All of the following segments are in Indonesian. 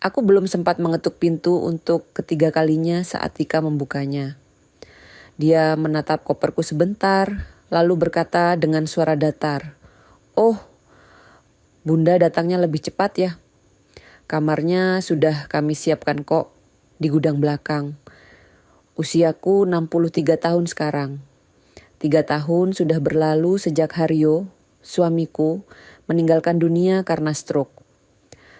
Aku belum sempat mengetuk pintu untuk ketiga kalinya saat Tika membukanya. Dia menatap koperku sebentar, lalu berkata dengan suara datar, "Oh, Bunda datangnya lebih cepat ya. Kamarnya sudah kami siapkan kok di gudang belakang. Usiaku 63 tahun sekarang. 3 tahun sudah berlalu sejak Haryo, suamiku, meninggalkan dunia karena stroke.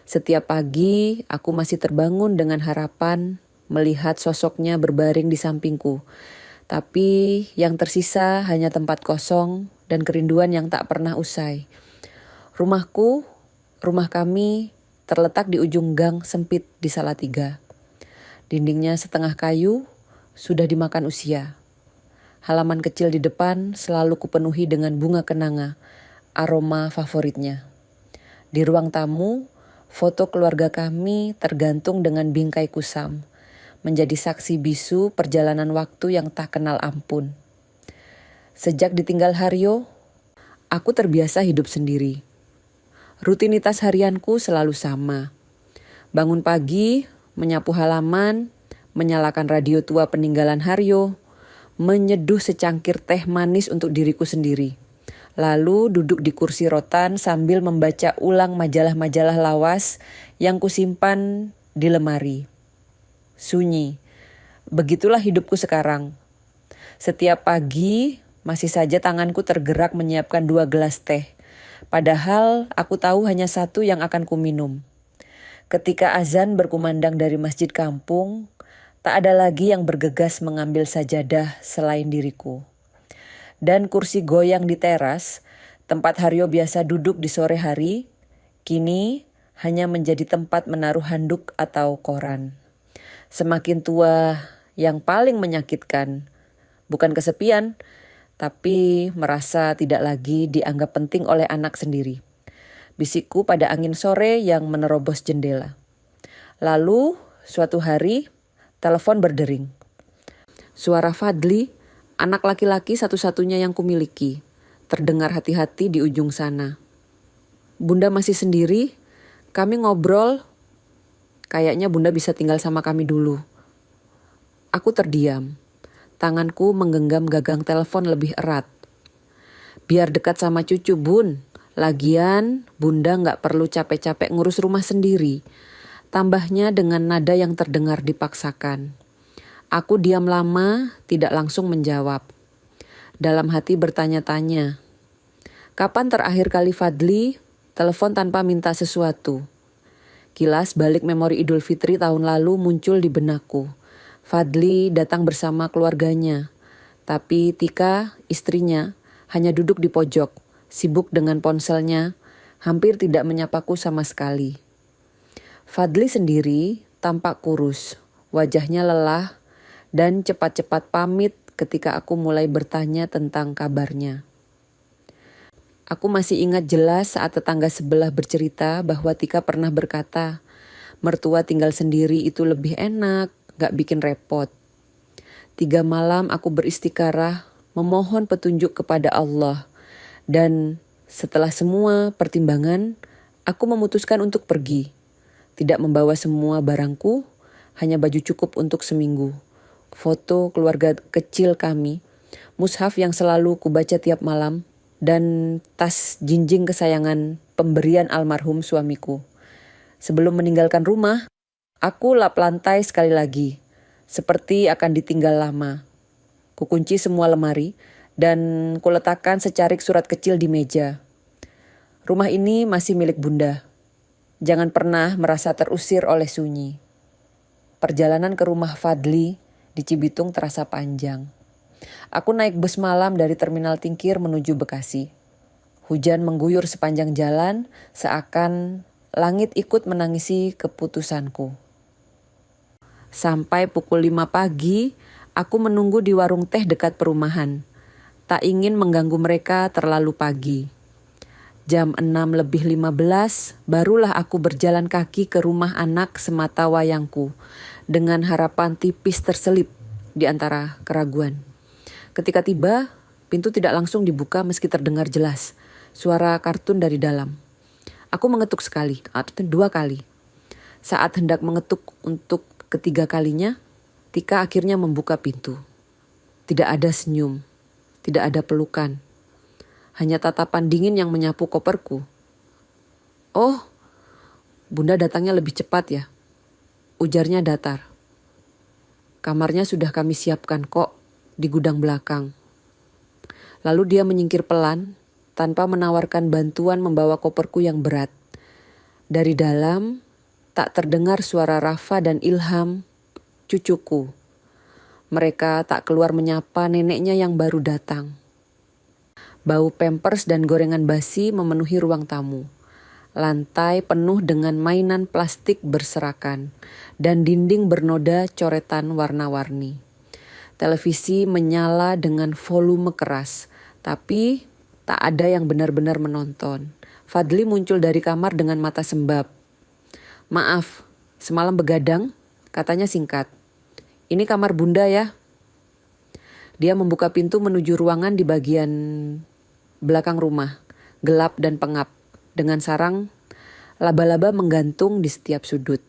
Setiap pagi aku masih terbangun dengan harapan melihat sosoknya berbaring di sampingku. Tapi yang tersisa hanya tempat kosong dan kerinduan yang tak pernah usai. Rumah kami terletak di ujung gang sempit di Salatiga. Dindingnya setengah kayu, sudah dimakan usia. Halaman kecil di depan selalu kupenuhi dengan bunga kenanga, aroma favoritnya. Di ruang tamu, foto keluarga kami tergantung dengan bingkai kusam, menjadi saksi bisu perjalanan waktu yang tak kenal ampun. Sejak ditinggal Haryo, aku terbiasa hidup sendiri. Rutinitas harianku selalu sama. Bangun pagi, menyapu halaman, menyalakan radio tua peninggalan Haryo, menyeduh secangkir teh manis untuk diriku sendiri. Lalu duduk di kursi rotan sambil membaca ulang majalah-majalah lawas yang kusimpan di lemari. Sunyi. Begitulah hidupku sekarang. Setiap pagi masih saja tanganku tergerak menyiapkan 2 gelas teh. Padahal aku tahu hanya satu yang akan kuminum. Ketika azan berkumandang dari masjid kampung, tak ada lagi yang bergegas mengambil sajadah selain diriku. Dan kursi goyang di teras, tempat Haryo biasa duduk di sore hari, kini hanya menjadi tempat menaruh handuk atau koran. Semakin tua, yang paling menyakitkan, bukan kesepian, tapi merasa tidak lagi dianggap penting oleh anak sendiri. Bisikku pada angin sore yang menerobos jendela. Lalu, suatu hari, telepon berdering. Suara Fadli, anak laki-laki satu-satunya yang kumiliki, terdengar hati-hati di ujung sana. "Bunda masih sendiri? Kami ngobrol. Kayaknya Bunda bisa tinggal sama kami dulu." Aku terdiam. Tanganku menggenggam gagang telepon lebih erat. "Biar dekat sama cucu, Bun. Lagian Bunda gak perlu capek-capek ngurus rumah sendiri." Tambahnya dengan nada yang terdengar dipaksakan. Aku diam lama, tidak langsung menjawab. Dalam hati bertanya-tanya, kapan terakhir kali Fadli telepon tanpa minta sesuatu? Kilas balik memori Idul Fitri tahun lalu muncul di benakku. Fadli datang bersama keluarganya, tapi Tika, istrinya, hanya duduk di pojok, sibuk dengan ponselnya, hampir tidak menyapaku sama sekali. Fadli sendiri tampak kurus, wajahnya lelah, dan cepat-cepat pamit ketika aku mulai bertanya tentang kabarnya. Aku masih ingat jelas saat tetangga sebelah bercerita bahwa Tika pernah berkata, mertua tinggal sendiri itu lebih enak, gak bikin repot. 3 malam aku beristikarah, memohon petunjuk kepada Allah. Dan setelah semua pertimbangan, aku memutuskan untuk pergi. Tidak membawa semua barangku, hanya baju cukup untuk seminggu. Foto keluarga kecil kami, mushaf yang selalu kubaca tiap malam, dan tas jinjing kesayangan pemberian almarhum suamiku. Sebelum meninggalkan rumah, aku lap lantai sekali lagi, seperti akan ditinggal lama. Kukunci semua lemari, dan kuletakkan secarik surat kecil di meja. Rumah ini masih milik Bunda. Jangan pernah merasa terusir oleh sunyi. Perjalanan ke rumah Fadli di Cibitung terasa panjang. Aku naik bus malam dari Terminal Tingkir menuju Bekasi. Hujan mengguyur sepanjang jalan, seakan langit ikut menangisi keputusanku. Sampai pukul 5 pagi, aku menunggu di warung teh dekat perumahan. Tak ingin mengganggu mereka terlalu pagi. Jam 6:15 barulah aku berjalan kaki ke rumah anak semata wayangku, dengan harapan tipis terselip di antara keraguan. Ketika tiba, pintu tidak langsung dibuka meski terdengar jelas suara kartun dari dalam. Aku mengetuk sekali, atau 2 kali. Saat hendak mengetuk untuk ketiga kalinya, Tika akhirnya membuka pintu. Tidak ada senyum, tidak ada pelukan. Hanya tatapan dingin yang menyapu koperku. "Oh, Bunda datangnya lebih cepat ya," ujarnya datar. "Kamarnya sudah kami siapkan kok di gudang belakang." Lalu dia menyingkir pelan tanpa menawarkan bantuan membawa koperku yang berat. Dari dalam tak terdengar suara Rafa dan Ilham, cucuku. Mereka tak keluar menyapa neneknya yang baru datang. Bau pampers dan gorengan basi memenuhi ruang tamu. Lantai penuh dengan mainan plastik berserakan dan dinding bernoda coretan warna-warni. Televisi menyala dengan volume keras, tapi tak ada yang benar-benar menonton. Fadli muncul dari kamar dengan mata sembab. "Maaf, semalam begadang," katanya singkat. "Ini kamar Bunda ya." Dia membuka pintu menuju ruangan di bagian belakang rumah, gelap dan pengap, dengan sarang laba-laba menggantung di setiap sudut.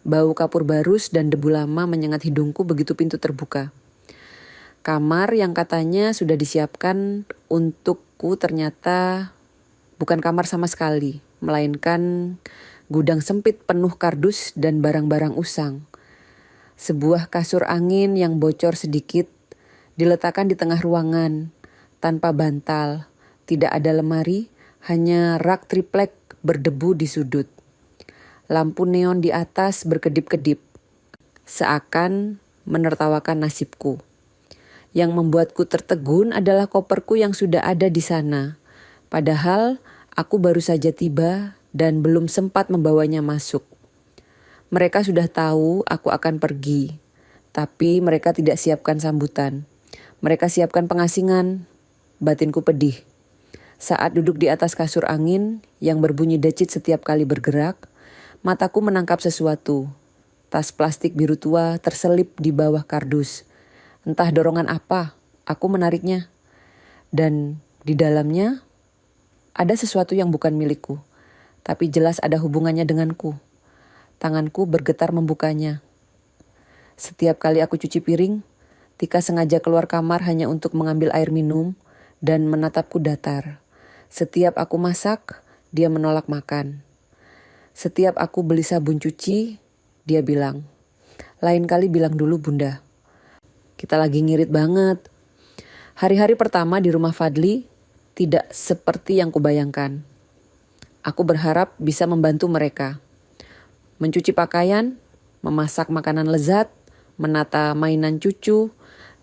Bau kapur barus dan debu lama menyengat hidungku begitu pintu terbuka. Kamar yang katanya sudah disiapkan untukku ternyata bukan kamar sama sekali, melainkan gudang sempit penuh kardus dan barang-barang usang. Sebuah kasur angin yang bocor sedikit diletakkan di tengah ruangan, tanpa bantal, tidak ada lemari, hanya rak triplek berdebu di sudut. Lampu neon di atas berkedip-kedip, seakan menertawakan nasibku. Yang membuatku tertegun adalah koperku yang sudah ada di sana. Padahal aku baru saja tiba dan belum sempat membawanya masuk. Mereka sudah tahu aku akan pergi, tapi mereka tidak siapkan sambutan. Mereka siapkan pengasingan. Batinku pedih. Saat duduk di atas kasur angin yang berbunyi decit setiap kali bergerak, mataku menangkap sesuatu. Tas plastik biru tua terselip di bawah kardus. Entah dorongan apa, aku menariknya. Dan di dalamnya ada sesuatu yang bukan milikku, tapi jelas ada hubungannya denganku. Tanganku bergetar membukanya. Setiap kali aku cuci piring, Tika sengaja keluar kamar hanya untuk mengambil air minum dan menatapku datar. Setiap aku masak, dia menolak makan. Setiap aku beli sabun cuci, dia bilang, "Lain kali bilang dulu Bunda. Kita lagi ngirit banget." Hari-hari pertama di rumah Fadli tidak seperti yang kubayangkan. Aku berharap bisa membantu mereka. Mencuci pakaian, memasak makanan lezat, menata mainan cucu,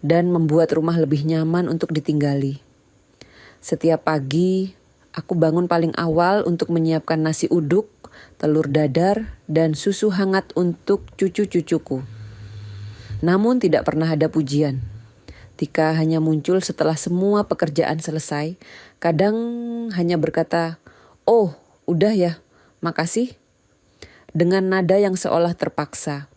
dan membuat rumah lebih nyaman untuk ditinggali. Setiap pagi, aku bangun paling awal untuk menyiapkan nasi uduk, telur dadar, dan susu hangat untuk cucu-cucuku. Namun tidak pernah ada pujian. Tika hanya muncul setelah semua pekerjaan selesai. Kadang hanya berkata, "Oh, udah ya, makasih." Dengan nada yang seolah terpaksa.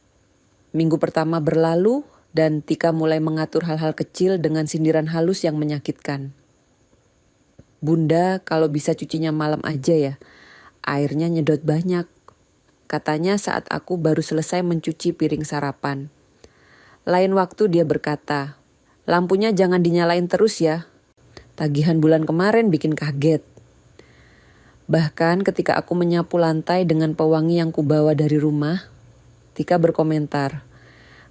Minggu pertama berlalu dan Tika mulai mengatur hal-hal kecil dengan sindiran halus yang menyakitkan. "Bunda kalau bisa cucinya malam aja ya, airnya nyedot banyak," katanya saat aku baru selesai mencuci piring sarapan. Lain waktu dia berkata, "Lampunya jangan dinyalain terus ya. Tagihan bulan kemarin bikin kaget." Bahkan ketika aku menyapu lantai dengan pewangi yang kubawa dari rumah, Tika berkomentar,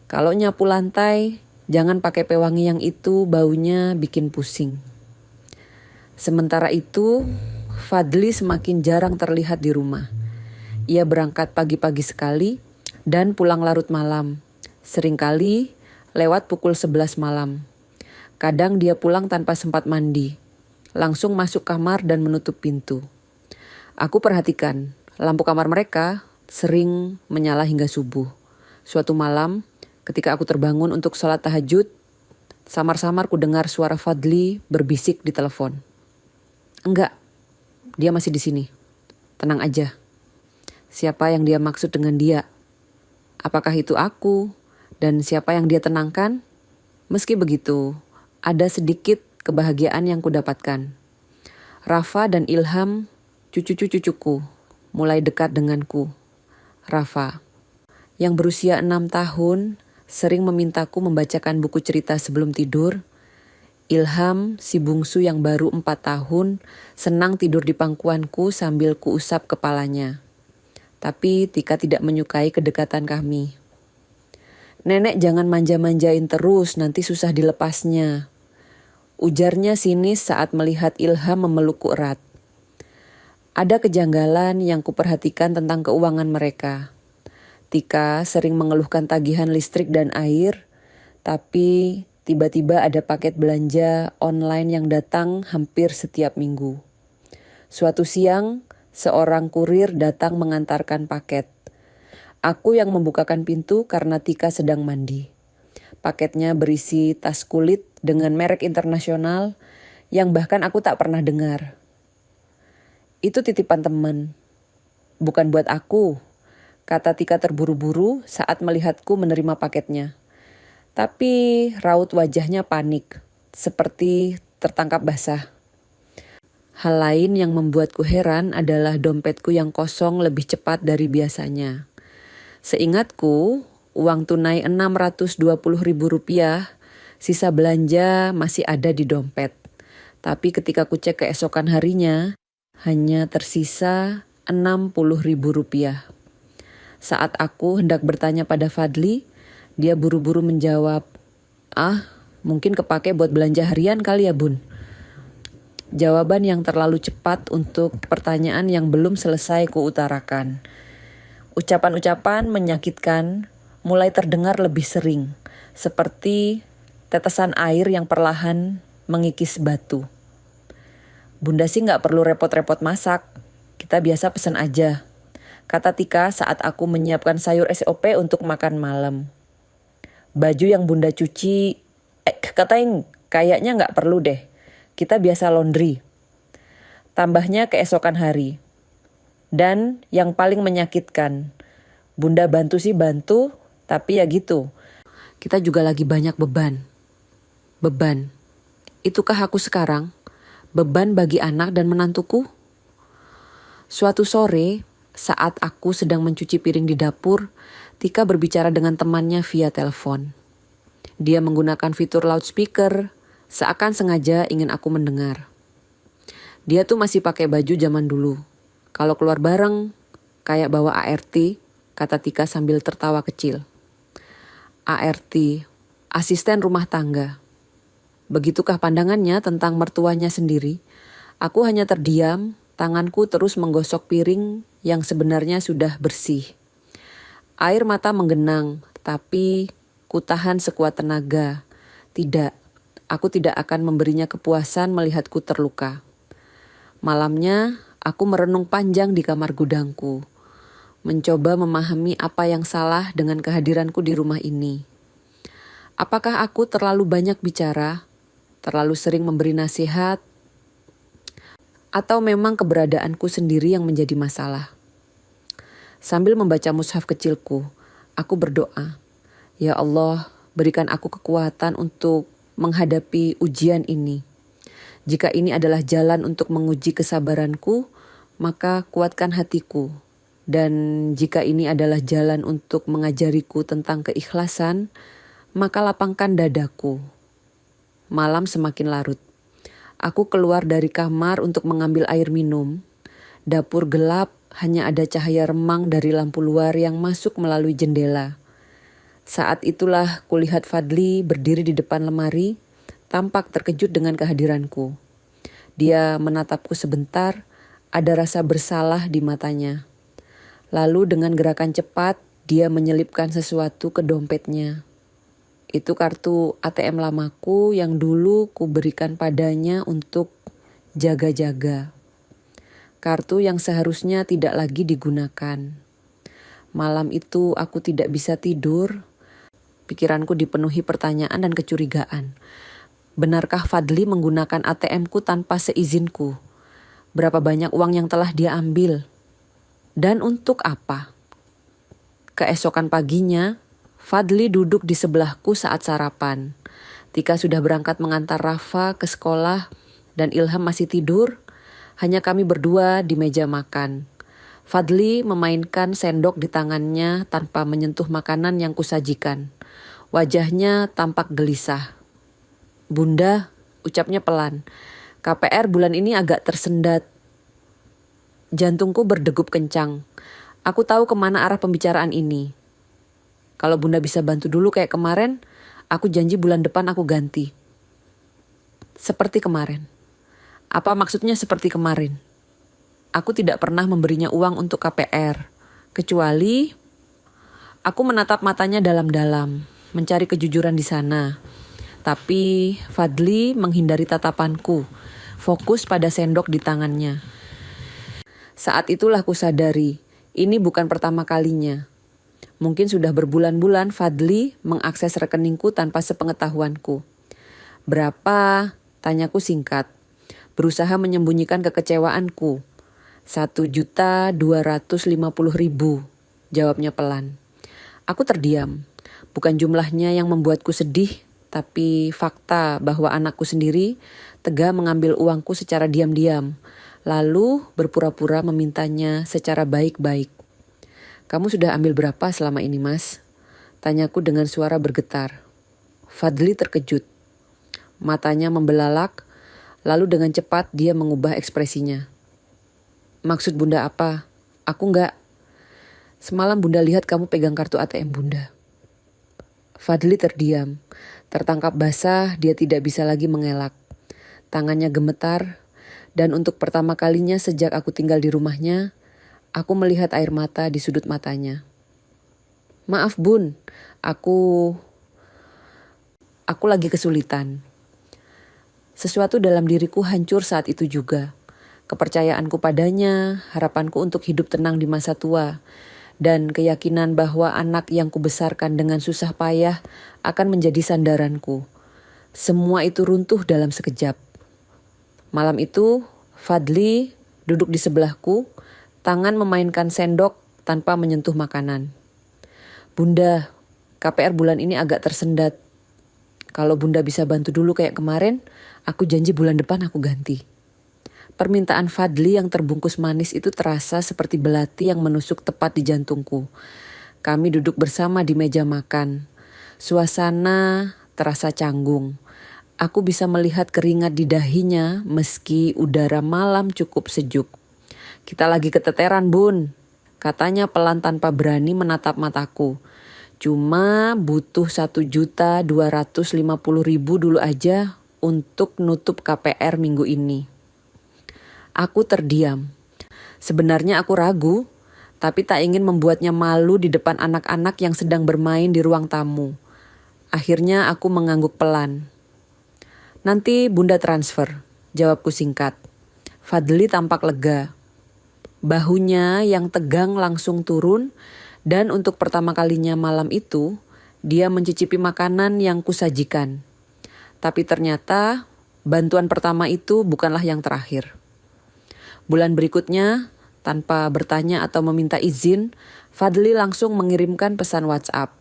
"Kalau nyapu lantai, jangan pakai pewangi yang itu, baunya bikin pusing." Sementara itu, Fadli semakin jarang terlihat di rumah. Ia berangkat pagi-pagi sekali dan pulang larut malam. Seringkali lewat pukul 11 malam. Kadang dia pulang tanpa sempat mandi. Langsung masuk kamar dan menutup pintu. Aku perhatikan, lampu kamar mereka sering menyala hingga subuh. Suatu malam, ketika aku terbangun untuk sholat tahajud, samar-samar ku dengar suara Fadli berbisik di telepon. "Enggak, dia masih di sini. Tenang aja." Siapa yang dia maksud dengan dia? Apakah itu aku? Dan siapa yang dia tenangkan? Meski begitu, ada sedikit kebahagiaan yang kudapatkan. Rafa dan Ilham, cucu-cucuku, mulai dekat denganku. Rafa, yang berusia 6 tahun, sering memintaku membacakan buku cerita sebelum tidur. Ilham, si bungsu yang baru 4 tahun, senang tidur di pangkuanku sambil kuusap kepalanya. Tapi Tika tidak menyukai kedekatan kami. Nenek jangan manja-manjain terus, nanti susah dilepasnya. Ujarnya sinis saat melihat Ilham memelukku erat. Ada kejanggalan yang kuperhatikan tentang keuangan mereka. Tika sering mengeluhkan tagihan listrik dan air, tapi tiba-tiba ada paket belanja online yang datang hampir setiap minggu. Suatu siang, seorang kurir datang mengantarkan paket. Aku yang membukakan pintu karena Tika sedang mandi. Paketnya berisi tas kulit dengan merek internasional yang bahkan aku tak pernah dengar. Itu titipan teman, bukan buat aku, kata Tika terburu-buru saat melihatku menerima paketnya. Tapi raut wajahnya panik, seperti tertangkap basah. Hal lain yang membuatku heran adalah dompetku yang kosong lebih cepat dari biasanya. Seingatku, uang tunai Rp620.000, sisa belanja masih ada di dompet. Tapi ketika ku cek keesokan harinya, hanya tersisa Rp60.000. Saat aku hendak bertanya pada Fadli, dia buru-buru menjawab, mungkin kepake buat belanja harian kali ya bun. Jawaban yang terlalu cepat untuk pertanyaan yang belum selesai kuutarakan. Ucapan-ucapan menyakitkan mulai terdengar lebih sering, seperti tetesan air yang perlahan mengikis batu. Bunda sih gak perlu repot-repot masak, kita biasa pesan aja, kata Tika saat aku menyiapkan sayur SOP untuk makan malam. Baju yang bunda cuci, katain kayaknya gak perlu deh, kita biasa laundry. Tambahnya keesokan hari. Dan yang paling menyakitkan, bunda bantu sih bantu, tapi ya gitu, kita juga lagi banyak beban. Beban, itukah aku sekarang? Beban bagi anak dan menantuku? Suatu sore, saat aku sedang mencuci piring di dapur, Tika berbicara dengan temannya via telepon. Dia menggunakan fitur loudspeaker, seakan sengaja ingin aku mendengar. Dia tuh masih pakai baju zaman dulu. Kalau keluar bareng, kayak bawa ART, kata Tika sambil tertawa kecil. ART, asisten rumah tangga. Begitukah pandangannya tentang mertuanya sendiri? Aku hanya terdiam, tanganku terus menggosok piring yang sebenarnya sudah bersih. Air mata menggenang, tapi ku tahan sekuat tenaga. Tidak, aku tidak akan memberinya kepuasan melihatku terluka. Malamnya, aku merenung panjang di kamar gudangku, mencoba memahami apa yang salah dengan kehadiranku di rumah ini. Apakah aku terlalu banyak bicara? Terlalu sering memberi nasihat, atau memang keberadaanku sendiri yang menjadi masalah? Sambil membaca mushaf kecilku, aku berdoa, ya Allah, berikan aku kekuatan untuk menghadapi ujian ini. Jika ini adalah jalan untuk menguji kesabaranku, maka kuatkan hatiku. Dan jika ini adalah jalan untuk mengajariku tentang keikhlasan, maka lapangkan dadaku. Malam semakin larut. Aku keluar dari kamar untuk mengambil air minum. Dapur gelap, hanya ada cahaya remang dari lampu luar yang masuk melalui jendela. Saat itulah kulihat Fadli berdiri di depan lemari, tampak terkejut dengan kehadiranku. Dia menatapku sebentar, ada rasa bersalah di matanya. Lalu dengan gerakan cepat, dia menyelipkan sesuatu ke dompetnya. Itu kartu ATM lamaku yang dulu kuberikan padanya untuk jaga-jaga. Kartu yang seharusnya tidak lagi digunakan. Malam itu aku tidak bisa tidur. Pikiranku dipenuhi pertanyaan dan kecurigaan. Benarkah Fadli menggunakan ATM-ku tanpa seizinku? Berapa banyak uang yang telah dia ambil? Dan untuk apa? Keesokan paginya, Fadli duduk di sebelahku saat sarapan. Tika sudah berangkat mengantar Rafa ke sekolah dan Ilham masih tidur. Hanya kami berdua di meja makan. Fadli memainkan sendok di tangannya tanpa menyentuh makanan yang kusajikan. Wajahnya tampak gelisah. "Bunda," ucapnya pelan. "KPR bulan ini agak tersendat." Jantungku berdegup kencang. Aku tahu kemana arah pembicaraan ini. "Kalau Bunda bisa bantu dulu kayak kemarin, aku janji bulan depan aku ganti." Seperti kemarin. Apa maksudnya seperti kemarin? Aku tidak pernah memberinya uang untuk KPR. Kecuali aku menatap matanya dalam-dalam, mencari kejujuran di sana. Tapi Fadli menghindari tatapanku, fokus pada sendok di tangannya. Saat itulah kusadari, ini bukan pertama kalinya. Mungkin sudah berbulan-bulan Fadli mengakses rekeningku tanpa sepengetahuanku. "Berapa?" tanyaku singkat. Berusaha menyembunyikan kekecewaanku. 1.250.000, jawabnya pelan. Aku terdiam. Bukan jumlahnya yang membuatku sedih, tapi fakta bahwa anakku sendiri tega mengambil uangku secara diam-diam, lalu berpura-pura memintanya secara baik-baik. "Kamu sudah ambil berapa selama ini, Mas?" tanyaku dengan suara bergetar. Fadli terkejut. Matanya membelalak, lalu dengan cepat dia mengubah ekspresinya. "Maksud Bunda apa? Aku enggak. Semalam Bunda lihat kamu pegang kartu ATM Bunda." Fadli terdiam. Tertangkap basah, dia tidak bisa lagi mengelak. Tangannya gemetar, dan untuk pertama kalinya sejak aku tinggal di rumahnya, aku melihat air mata di sudut matanya. "Maaf Bun, aku lagi kesulitan." Sesuatu dalam diriku hancur saat itu juga. Kepercayaanku padanya, harapanku untuk hidup tenang di masa tua, dan keyakinan bahwa anak yang kubesarkan dengan susah payah akan menjadi sandaranku. Semua itu runtuh dalam sekejap. Malam itu, Fadli duduk di sebelahku, tangan memainkan sendok tanpa menyentuh makanan. "Bunda, KPR bulan ini agak tersendat. Kalau Bunda bisa bantu dulu kayak kemarin, aku janji bulan depan aku ganti." Permintaan Fadli yang terbungkus manis itu terasa seperti belati yang menusuk tepat di jantungku. Kami duduk bersama di meja makan. Suasana terasa canggung. Aku bisa melihat keringat di dahinya meski udara malam cukup sejuk. "Kita lagi keteteran Bun," katanya pelan tanpa berani menatap mataku. "Cuma butuh 1.250.000 dulu aja untuk nutup KPR minggu ini." Aku terdiam. Sebenarnya aku ragu, tapi tak ingin membuatnya malu di depan anak-anak yang sedang bermain di ruang tamu. Akhirnya aku mengangguk pelan. "Nanti Bunda transfer," jawabku singkat. Fadli tampak lega. Bahunya yang tegang langsung turun, dan untuk pertama kalinya malam itu, dia mencicipi makanan yang kusajikan. Tapi ternyata bantuan pertama itu bukanlah yang terakhir. Bulan berikutnya, tanpa bertanya atau meminta izin, Fadli langsung mengirimkan pesan WhatsApp.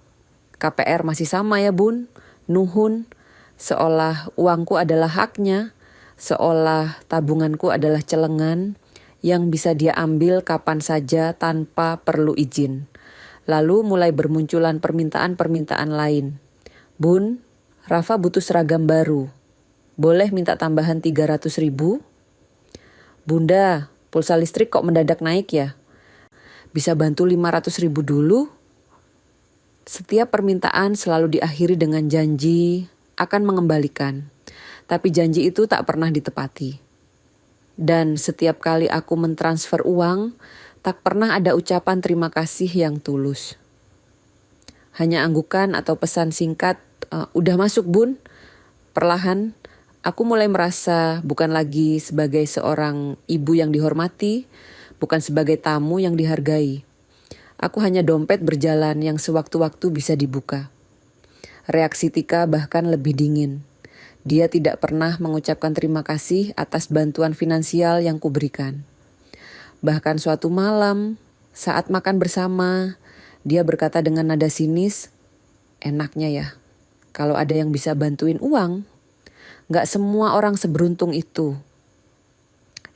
"KPR masih sama ya Bun, nuhun." Seolah uangku adalah haknya, seolah tabunganku adalah celengan yang bisa dia ambil kapan saja tanpa perlu izin. Lalu mulai bermunculan permintaan-permintaan lain. "Bun, Rafa butuh seragam baru. Boleh minta tambahan 300.000? Bunda, pulsa listrik kok mendadak naik ya? Bisa bantu 500.000 dulu?" Setiap permintaan selalu diakhiri dengan janji akan mengembalikan. Tapi janji itu tak pernah ditepati. Dan setiap kali aku mentransfer uang, tak pernah ada ucapan terima kasih yang tulus. Hanya anggukan atau pesan singkat, "Udah masuk Bun." Perlahan, aku mulai merasa bukan lagi sebagai seorang ibu yang dihormati, bukan sebagai tamu yang dihargai. Aku hanya dompet berjalan yang sewaktu-waktu bisa dibuka. Reaksi Tika bahkan lebih dingin. Dia tidak pernah mengucapkan terima kasih atas bantuan finansial yang kuberikan. Bahkan suatu malam, saat makan bersama, dia berkata dengan nada sinis, "Enaknya ya, kalau ada yang bisa bantuin uang. Gak semua orang seberuntung itu."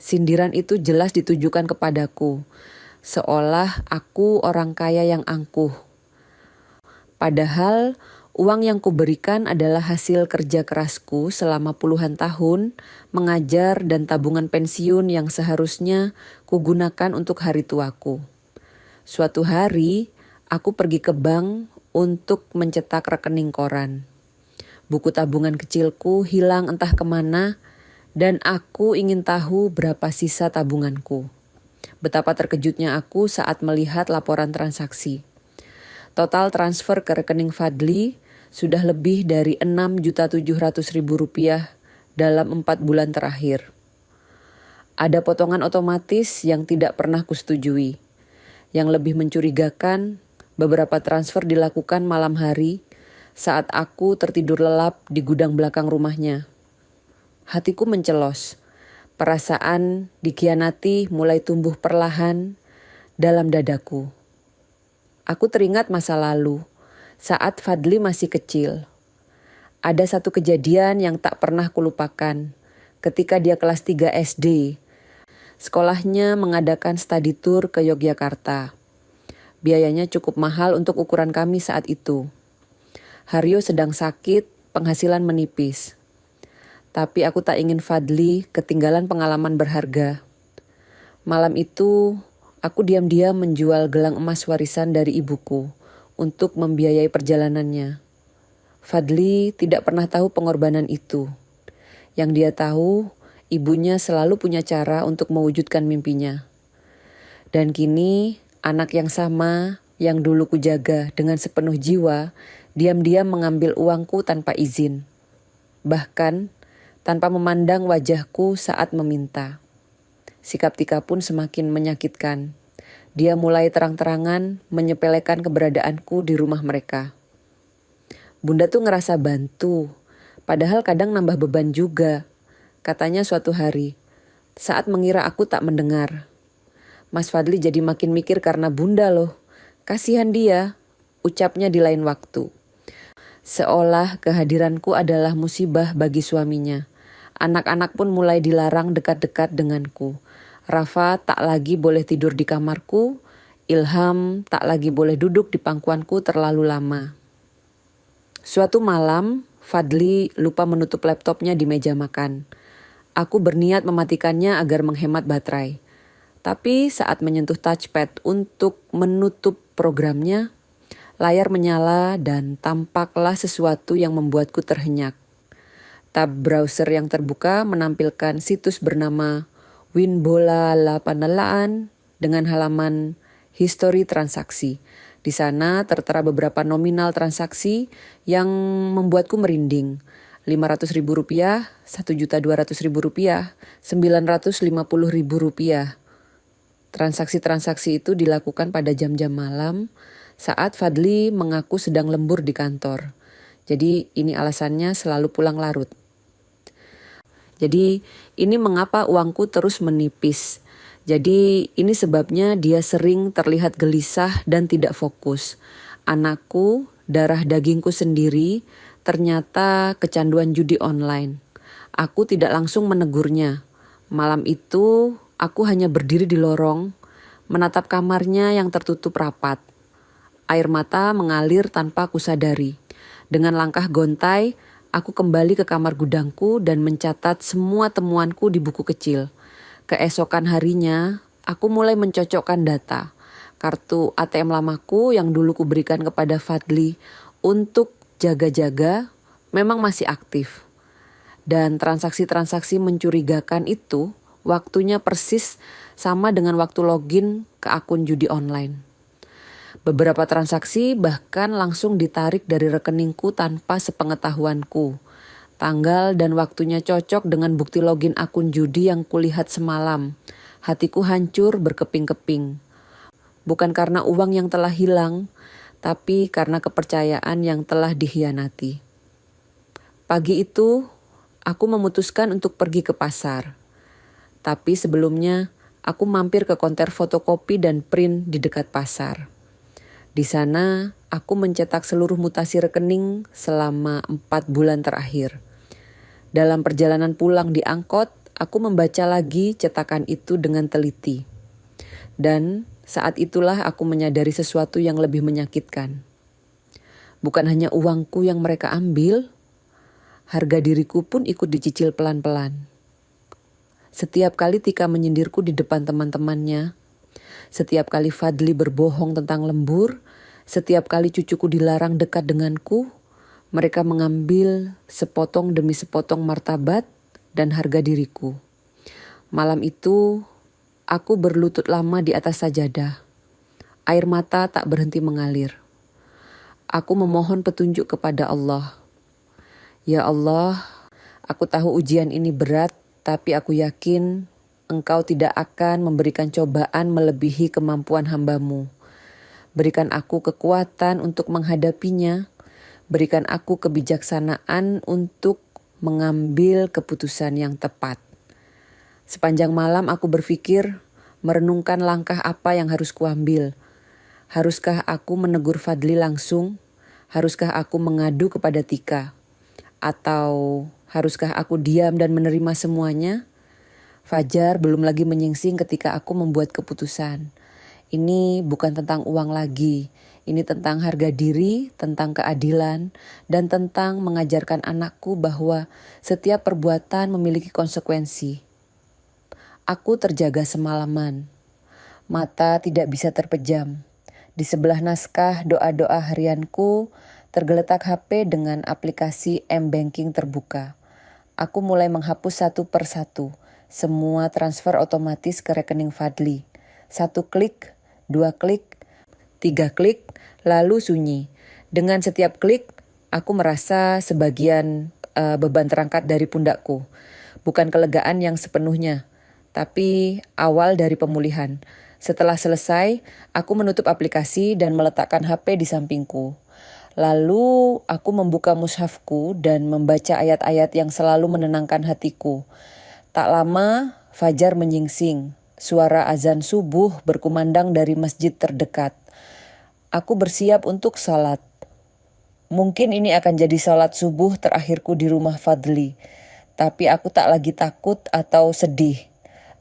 Sindiran itu jelas ditujukan kepadaku. seolah aku orang kaya yang angkuh. Padahal uang yang kuberikan adalah hasil kerja kerasku selama puluhan tahun mengajar dan tabungan pensiun yang seharusnya kugunakan untuk hari tuaku. Suatu hari, aku pergi ke bank untuk mencetak rekening koran. Buku tabungan kecilku hilang entah kemana dan aku ingin tahu berapa sisa tabunganku. Betapa terkejutnya aku saat melihat laporan transaksi. Total transfer ke rekening Fadli sudah lebih dari Rp6.700.000 dalam 4 bulan terakhir. Ada potongan otomatis yang tidak pernah kusetujui. Yang lebih mencurigakan, beberapa transfer dilakukan malam hari saat aku tertidur lelap di gudang belakang rumahnya. Hatiku mencelos. Perasaan dikhianati mulai tumbuh perlahan dalam dadaku. Aku teringat masa lalu, saat Fadli masih kecil. Ada satu kejadian yang tak pernah kulupakan. Ketika dia kelas 3 SD, sekolahnya mengadakan study tour ke Yogyakarta. Biayanya cukup mahal untuk ukuran kami saat itu. Haryo sedang sakit, penghasilan menipis. Tapi aku tak ingin Fadli ketinggalan pengalaman berharga. Malam itu, aku diam-diam menjual gelang emas warisan dari ibuku untuk membiayai perjalanannya. Fadli tidak pernah tahu pengorbanan itu. Yang dia tahu, ibunya selalu punya cara untuk mewujudkan mimpinya. Dan kini, anak yang sama yang dulu kujaga dengan sepenuh jiwa, diam-diam mengambil uangku tanpa izin. Bahkan, tanpa memandang wajahku saat meminta. Sikap Tika pun semakin menyakitkan. Dia mulai terang-terangan menyepelekan keberadaanku di rumah mereka. Bunda tuh ngerasa bantu, padahal kadang nambah beban juga. Katanya suatu hari, saat mengira aku tak mendengar. Mas Fadli jadi makin mikir karena Bunda loh. Kasihan dia, ucapnya di lain waktu. Seolah kehadiranku adalah musibah bagi suaminya. Anak-anak pun mulai dilarang dekat-dekat denganku. Rafa tak lagi boleh tidur di kamarku, Ilham tak lagi boleh duduk di pangkuanku terlalu lama. Suatu malam, Fadli lupa menutup laptopnya di meja makan. Aku berniat mematikannya agar menghemat baterai. Tapi saat menyentuh touchpad untuk menutup programnya, layar menyala dan tampaklah sesuatu yang membuatku terhenyak. Tab browser yang terbuka menampilkan situs bernama Winbola Lapanelaan dengan halaman history transaksi. Di sana tertera beberapa nominal transaksi yang membuatku merinding. Rp500.000, Rp1.200.000, Rp950.000. Transaksi-transaksi itu dilakukan pada jam-jam malam saat Fadli mengaku sedang lembur di kantor. Jadi ini alasannya selalu pulang larut. Jadi ini mengapa uangku terus menipis. Jadi ini sebabnya dia sering terlihat gelisah dan tidak fokus. Anakku, darah dagingku sendiri, ternyata kecanduan judi online. Aku tidak langsung menegurnya. Malam itu aku hanya berdiri di lorong, menatap kamarnya yang tertutup rapat. Air mata mengalir tanpa kusadari. Dengan langkah gontai, aku kembali ke kamar gudangku dan mencatat semua temuanku di buku kecil. Keesokan harinya, aku mulai mencocokkan data. Kartu ATM lamaku yang dulu kuberikan kepada Fadli untuk jaga-jaga memang masih aktif. Dan transaksi-transaksi mencurigakan itu waktunya persis sama dengan waktu login ke akun judi online. Beberapa transaksi bahkan langsung ditarik dari rekeningku tanpa sepengetahuanku. Tanggal dan waktunya cocok dengan bukti login akun judi yang kulihat semalam. Hatiku hancur berkeping-keping. Bukan karena uang yang telah hilang, tapi karena kepercayaan yang telah dikhianati. Pagi itu, aku memutuskan untuk pergi ke pasar. Tapi sebelumnya, aku mampir ke konter fotokopi dan print di dekat pasar. Di sana, aku mencetak seluruh mutasi rekening selama 4 bulan terakhir. Dalam perjalanan pulang di angkot, aku membaca lagi cetakan itu dengan teliti. Dan Saat itulah aku menyadari sesuatu yang lebih menyakitkan. Bukan hanya uangku yang mereka ambil, harga diriku pun ikut dicicil pelan-pelan. Setiap kali Tika menyindirku di depan teman-temannya, setiap kali Fadli berbohong tentang lembur, setiap kali cucuku dilarang dekat denganku, mereka mengambil sepotong demi sepotong martabat dan harga diriku. Malam itu, aku berlutut lama di atas sajadah. Air mata tak berhenti mengalir. Aku memohon petunjuk kepada Allah. Ya Allah, aku tahu ujian ini berat, tapi aku yakin Engkau tidak akan memberikan cobaan melebihi kemampuan hamba-Mu. Berikan aku kekuatan untuk menghadapinya. Berikan aku kebijaksanaan untuk mengambil keputusan yang tepat. Sepanjang malam aku berpikir, merenungkan langkah apa yang harus kuambil. Haruskah aku menegur Fadli langsung? Haruskah aku mengadu kepada Tika? Atau haruskah aku diam dan menerima semuanya? Fajar belum lagi menyingsing ketika aku membuat keputusan. Ini bukan tentang uang lagi. Ini tentang harga diri, tentang keadilan, dan tentang mengajarkan anakku bahwa setiap perbuatan memiliki konsekuensi. Aku terjaga semalaman. Mata tidak bisa terpejam. Di sebelah naskah doa-doa harianku, tergeletak HP dengan aplikasi M-Banking terbuka. Aku mulai menghapus satu persatu, semua transfer otomatis ke rekening Fadli. 1 klik, 2 klik, 3 klik, lalu sunyi. Dengan setiap klik, aku merasa sebagian beban terangkat dari pundakku. Bukan kelegaan yang sepenuhnya, tapi awal dari pemulihan. Setelah selesai, aku menutup aplikasi dan meletakkan HP di sampingku. Lalu aku membuka mushafku dan membaca ayat-ayat yang selalu menenangkan hatiku. Tak lama, fajar menyingsing. Suara azan subuh berkumandang dari masjid terdekat. Aku bersiap untuk salat. Mungkin ini akan jadi salat subuh terakhirku di rumah Fadli. Tapi aku tak lagi takut atau sedih.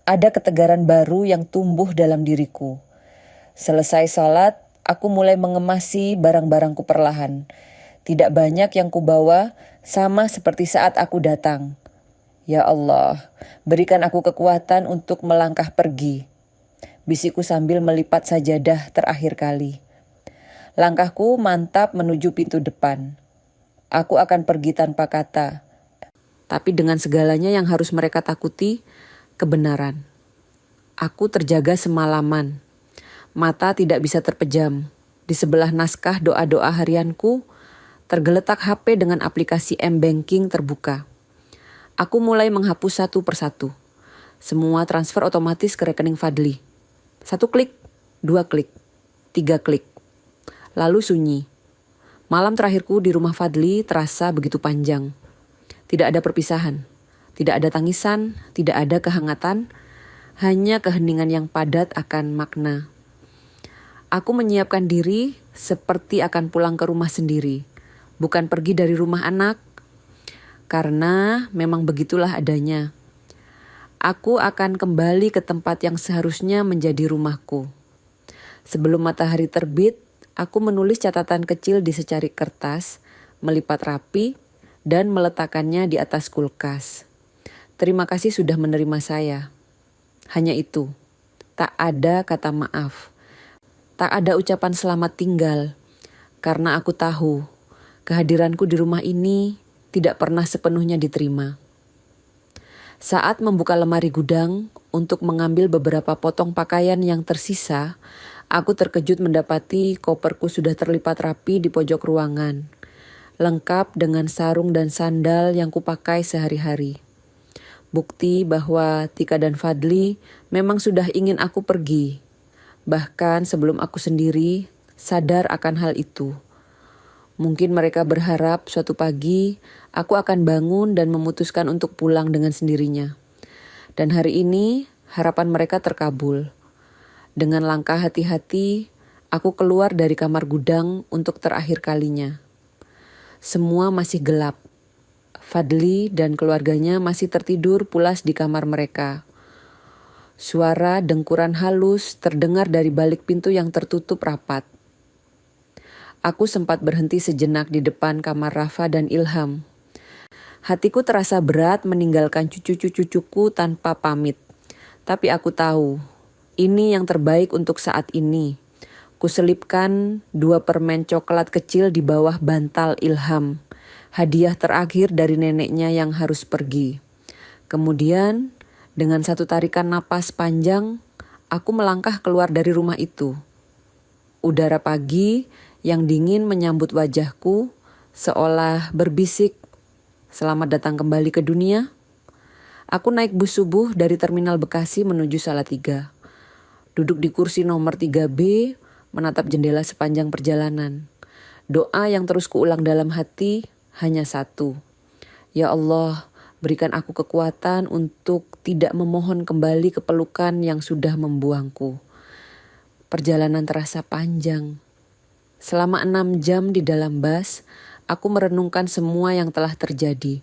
Ada ketegaran baru yang tumbuh dalam diriku. Selesai salat, aku mulai mengemasi barang-barangku perlahan. Tidak banyak yang kubawa, sama seperti saat aku datang. Ya Allah, berikan aku kekuatan untuk melangkah pergi. Bisikku sambil melipat sajadah terakhir kali. Langkahku mantap menuju pintu depan. Aku akan pergi tanpa kata. Tapi dengan segalanya yang harus mereka takuti, kebenaran. Aku terjaga semalaman. Mata tidak bisa terpejam. Di sebelah naskah doa-doa harianku, tergeletak HP dengan aplikasi M-Banking terbuka. Aku mulai menghapus satu persatu. Semua transfer otomatis ke rekening Fadli. 1 klik, 2 klik, 3 klik. Lalu sunyi. Malam terakhirku di rumah Fadli terasa begitu panjang. Tidak ada perpisahan. Tidak ada tangisan, tidak ada kehangatan, hanya keheningan yang padat akan makna. Aku menyiapkan diri seperti akan pulang ke rumah sendiri, bukan pergi dari rumah anak, karena memang begitulah adanya. Aku akan kembali ke tempat yang seharusnya menjadi rumahku. Sebelum matahari terbit, aku menulis catatan kecil di secari kertas, melipat rapi, dan meletakkannya di atas kulkas. Terima kasih sudah menerima saya. Hanya itu. Tak ada kata maaf. Tak ada ucapan selamat tinggal. Karena aku tahu kehadiranku di rumah ini tidak pernah sepenuhnya diterima. Saat membuka lemari gudang untuk mengambil beberapa potong pakaian yang tersisa, aku terkejut mendapati koperku sudah terlipat rapi di pojok ruangan. Lengkap dengan sarung dan sandal yang kupakai sehari-hari. Bukti bahwa Tika dan Fadli memang sudah ingin aku pergi. Bahkan sebelum aku sendiri sadar akan hal itu. Mungkin mereka berharap suatu pagi aku akan bangun dan memutuskan untuk pulang dengan sendirinya. Dan hari ini harapan mereka terkabul. Dengan langkah hati-hati, aku keluar dari kamar gudang untuk terakhir kalinya. Semua masih gelap. Fadli dan keluarganya masih tertidur pulas di kamar mereka. Suara dengkuran halus terdengar dari balik pintu yang tertutup rapat. Aku sempat berhenti sejenak di depan kamar Rafa dan Ilham. Hatiku terasa berat meninggalkan cucu-cucuku tanpa pamit. Tapi aku tahu, ini yang terbaik untuk saat ini. Kuselipkan 2 permen coklat kecil di bawah bantal Ilham. Hadiah terakhir dari neneknya yang harus pergi. Kemudian, dengan satu tarikan napas panjang, aku melangkah keluar dari rumah itu. Udara pagi yang dingin menyambut wajahku, seolah berbisik, "Selamat datang kembali ke dunia." Aku naik bus subuh dari Terminal Bekasi menuju Salatiga. Duduk di kursi nomor 3B, menatap jendela sepanjang perjalanan. Doa yang terus kuulang dalam hati hanya satu. Ya Allah, berikan aku kekuatan untuk tidak memohon kembali ke pelukan yang sudah membuangku. Perjalanan terasa panjang. Selama 6 jam di dalam bus, aku merenungkan semua yang telah terjadi.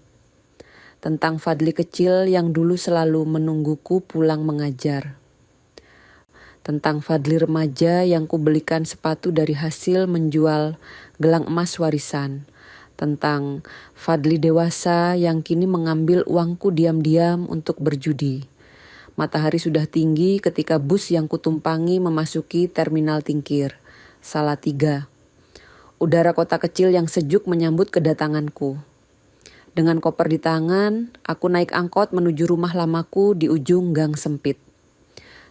Tentang Fadli kecil yang dulu selalu menungguku pulang mengajar. Tentang Fadli remaja yang kubelikan sepatu dari hasil menjual gelang emas warisan. Tentang Fadli dewasa yang kini mengambil uangku diam-diam untuk berjudi. Matahari sudah tinggi ketika bus yang kutumpangi memasuki Terminal Tingkir, Salatiga. Udara kota kecil yang sejuk menyambut kedatanganku. Dengan koper di tangan, aku naik angkot menuju rumah lamaku di ujung gang sempit.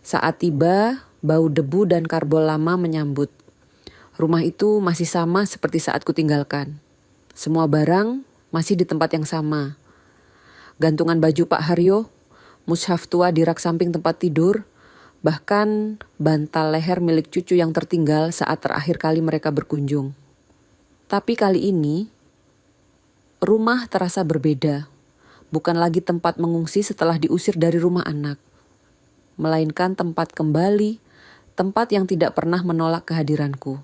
Saat tiba, bau debu dan karbol lama menyambut. Rumah itu masih sama seperti saat kutinggalkan. Semua barang masih di tempat yang sama. Gantungan baju Pak Haryo, mushaf tua di rak samping tempat tidur, bahkan bantal leher milik cucu yang tertinggal saat terakhir kali mereka berkunjung. Tapi kali ini, rumah terasa berbeda. Bukan lagi tempat mengungsi setelah diusir dari rumah anak. Melainkan tempat kembali, tempat yang tidak pernah menolak kehadiranku.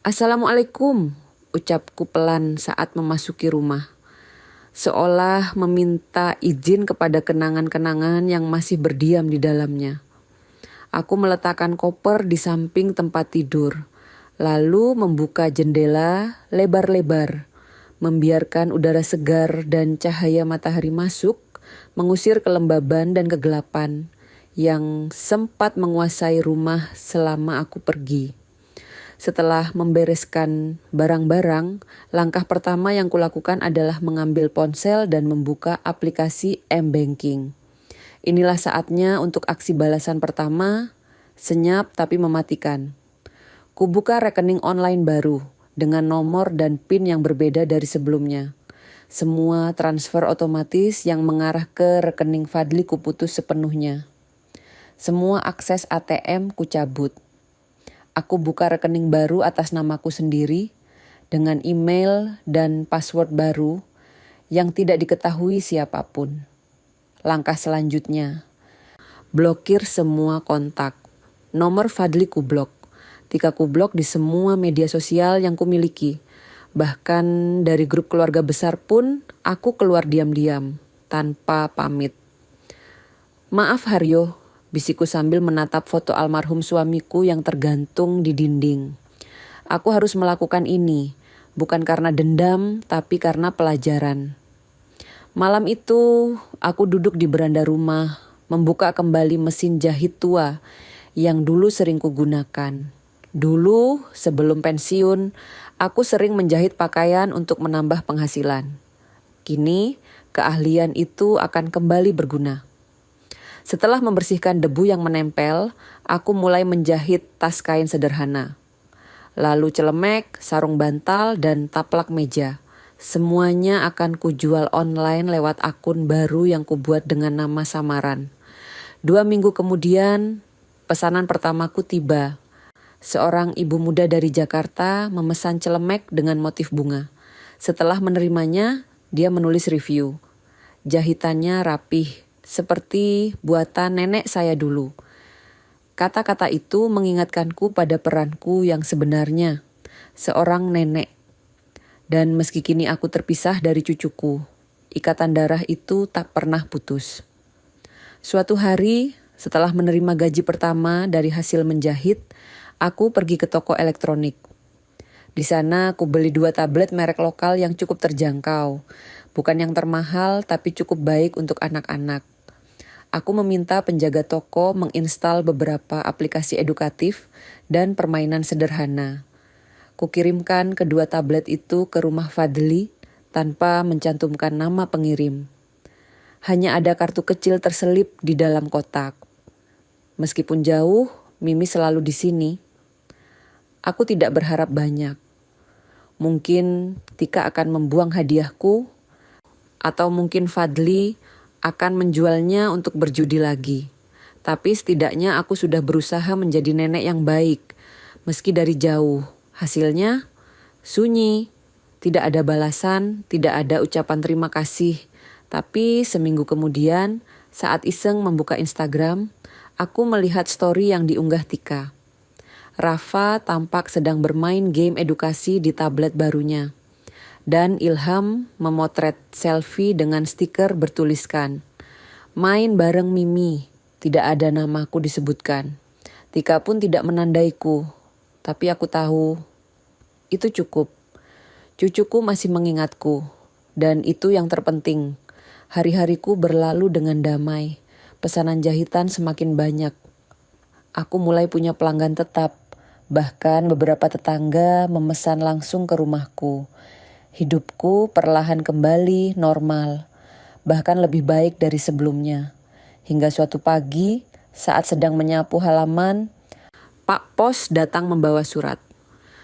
"Assalamualaikum," ucapku pelan saat memasuki rumah. Seolah meminta izin kepada kenangan-kenangan yang masih berdiam di dalamnya. Aku meletakkan koper di samping tempat tidur, lalu membuka jendela lebar-lebar, membiarkan udara segar dan cahaya matahari masuk, mengusir kelembaban dan kegelapan yang sempat menguasai rumah selama aku pergi. Setelah membereskan barang-barang, langkah pertama yang kulakukan adalah mengambil ponsel dan membuka aplikasi M-Banking. Inilah saatnya untuk aksi balasan pertama, senyap tapi mematikan. Kubuka rekening online baru dengan nomor dan PIN yang berbeda dari sebelumnya. Semua transfer otomatis yang mengarah ke rekening Fadli kuputus sepenuhnya. Semua akses ATM kucabut. Aku buka rekening baru atas namaku sendiri dengan email dan password baru yang tidak diketahui siapapun. Langkah selanjutnya, blokir semua kontak. Nomor Fadli kublok. Tika kublok di semua media sosial yang kumiliki. Bahkan dari grup keluarga besar pun aku keluar diam-diam tanpa pamit. "Maaf Haryo," bisiku sambil menatap foto almarhum suamiku yang tergantung di dinding. "Aku harus melakukan ini, bukan karena dendam, tapi karena pelajaran." Malam itu, aku duduk di beranda rumah, membuka kembali mesin jahit tua yang dulu sering kugunakan. Dulu, sebelum pensiun, aku sering menjahit pakaian untuk menambah penghasilan. Kini, keahlian itu akan kembali berguna. Setelah membersihkan debu yang menempel, aku mulai menjahit tas kain sederhana. Lalu celemek, sarung bantal, dan taplak meja. Semuanya akan kujual online lewat akun baru yang kubuat dengan nama samaran. 2 minggu kemudian, pesanan pertamaku tiba. Seorang ibu muda dari Jakarta memesan celemek dengan motif bunga. Setelah menerimanya, dia menulis review. Jahitannya rapih, seperti buatan nenek saya dulu. Kata-kata itu mengingatkanku pada peranku yang sebenarnya, seorang nenek. Dan meski kini aku terpisah dari cucuku, ikatan darah itu tak pernah putus. Suatu hari, Setelah menerima gaji pertama dari hasil menjahit, aku pergi ke toko elektronik. Di sana aku beli 2 tablet merek lokal yang cukup terjangkau. Bukan yang termahal tapi cukup baik untuk anak-anak. Aku meminta penjaga toko menginstal beberapa aplikasi edukatif dan permainan sederhana. Kukirimkan kedua tablet itu ke rumah Fadli tanpa mencantumkan nama pengirim. Hanya ada kartu kecil terselip di dalam kotak. Meskipun jauh, Mimi selalu di sini. Aku tidak berharap banyak. Mungkin Tika akan membuang hadiahku, atau mungkin Fadli akan menjualnya untuk berjudi lagi. Tapi setidaknya aku sudah berusaha menjadi nenek yang baik, meski dari jauh. Hasilnya, sunyi. Tidak ada balasan, tidak ada ucapan terima kasih. Tapi seminggu kemudian, saat iseng membuka Instagram, aku melihat story yang diunggah Tika. Rafa tampak sedang bermain game edukasi di tablet barunya. Dan Ilham memotret selfie dengan stiker bertuliskan, "Main bareng Mimi." Tidak ada namaku disebutkan. Tika pun tidak menandaiku. Tapi aku tahu, itu cukup. Cucuku masih mengingatku. Dan itu yang terpenting. Hari-hariku berlalu dengan damai. Pesanan jahitan semakin banyak. Aku mulai punya pelanggan tetap. Bahkan beberapa tetangga memesan langsung ke rumahku. Hidupku perlahan kembali normal. Bahkan lebih baik dari sebelumnya. Hingga suatu pagi, saat sedang menyapu halaman, Pak Pos datang membawa surat.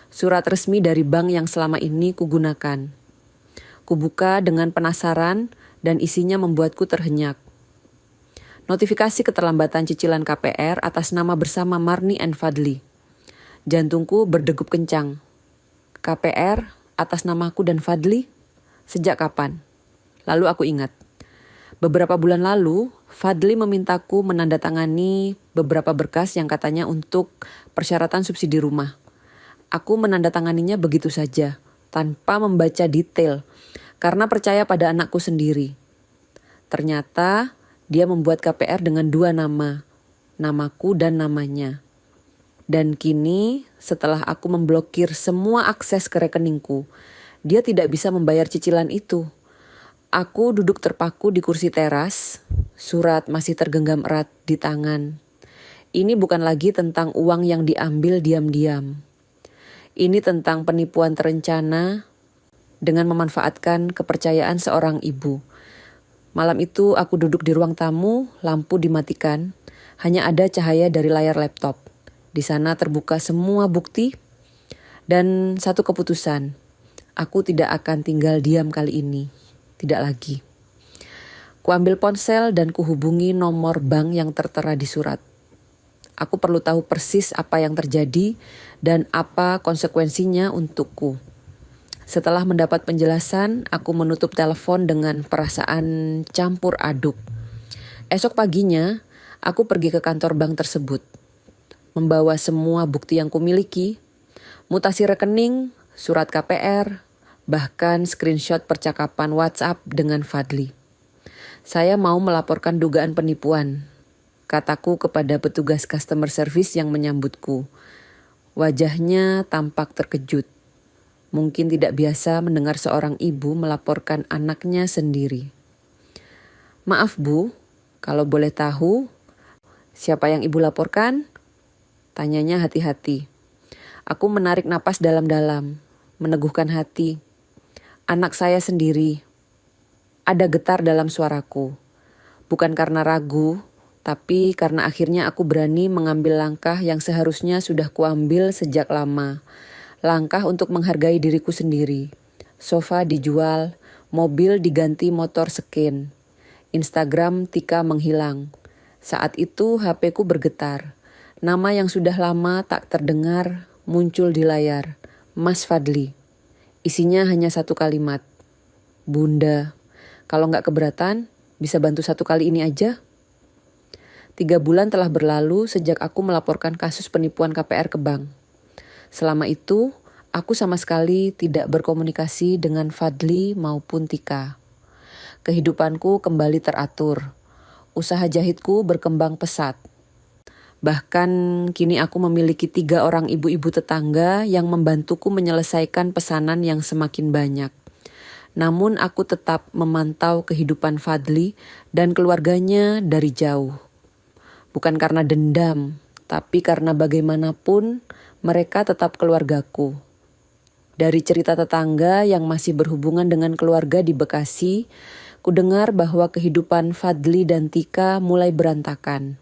Surat resmi dari bank yang selama ini kugunakan. Kubuka dengan penasaran dan isinya membuatku terhenyak. Notifikasi keterlambatan cicilan KPR atas nama bersama Marni and Fadli. Jantungku berdegup kencang. KPR atas namaku dan Fadli? Sejak kapan? Lalu aku ingat. Beberapa bulan lalu, Fadli memintaku menandatangani beberapa berkas yang katanya untuk persyaratan subsidi rumah. Aku menandatanganinya begitu saja, tanpa membaca detail, karena percaya pada anakku sendiri. Ternyata dia membuat KPR dengan 2 nama, namaku dan namanya. Dan kini setelah aku memblokir semua akses ke rekeningku, dia tidak bisa membayar cicilan itu. Aku duduk terpaku di kursi teras, surat masih tergenggam erat di tangan. Ini bukan lagi tentang uang yang diambil diam-diam. Ini tentang penipuan terencana dengan memanfaatkan kepercayaan seorang ibu. Malam itu aku duduk di ruang tamu, lampu dimatikan, hanya ada cahaya dari layar laptop. Di sana terbuka semua bukti dan satu keputusan. Aku tidak akan tinggal diam kali ini. Tidak lagi. Kuambil ponsel dan kuhubungi nomor bank yang tertera di surat. Aku perlu tahu persis apa yang terjadi dan apa konsekuensinya untukku. Setelah mendapat penjelasan, aku menutup telepon dengan perasaan campur aduk. Esok paginya, aku pergi ke kantor bank tersebut. Membawa semua bukti yang kumiliki, mutasi rekening, surat KPR, bahkan screenshot percakapan WhatsApp dengan Fadli. Saya mau melaporkan dugaan penipuan, kataku kepada petugas customer service yang menyambutku. Wajahnya tampak terkejut. Mungkin tidak biasa mendengar seorang ibu melaporkan anaknya sendiri. "Maaf Bu, kalau boleh tahu, siapa yang Ibu laporkan?" Tanyanya hati-hati. Aku menarik napas dalam-dalam, meneguhkan hati. Anak saya sendiri. Ada getar dalam suaraku. Bukan karena ragu, tapi karena akhirnya aku berani mengambil langkah yang seharusnya sudah kuambil sejak lama. Langkah untuk menghargai diriku sendiri. Sofa dijual, mobil diganti motor skin. Instagram Tika menghilang. Saat itu HP-ku bergetar. Nama yang sudah lama tak terdengar muncul di layar. Mas Fadli. Isinya hanya 1 kalimat. "Bunda, kalau nggak keberatan, bisa bantu 1 kali ini aja?" 3 bulan telah berlalu sejak aku melaporkan kasus penipuan KPR ke bank. Selama itu, aku sama sekali tidak berkomunikasi dengan Fadli maupun Tika. Kehidupanku kembali teratur. usaha jahitku berkembang pesat. Bahkan kini aku memiliki 3 orang ibu-ibu tetangga yang membantuku menyelesaikan pesanan yang semakin banyak. Namun aku tetap memantau kehidupan Fadli dan keluarganya dari jauh. Bukan karena dendam, tapi karena bagaimanapun mereka tetap keluargaku. Dari cerita tetangga yang masih berhubungan dengan keluarga di Bekasi, kudengar bahwa kehidupan Fadli dan Tika mulai berantakan.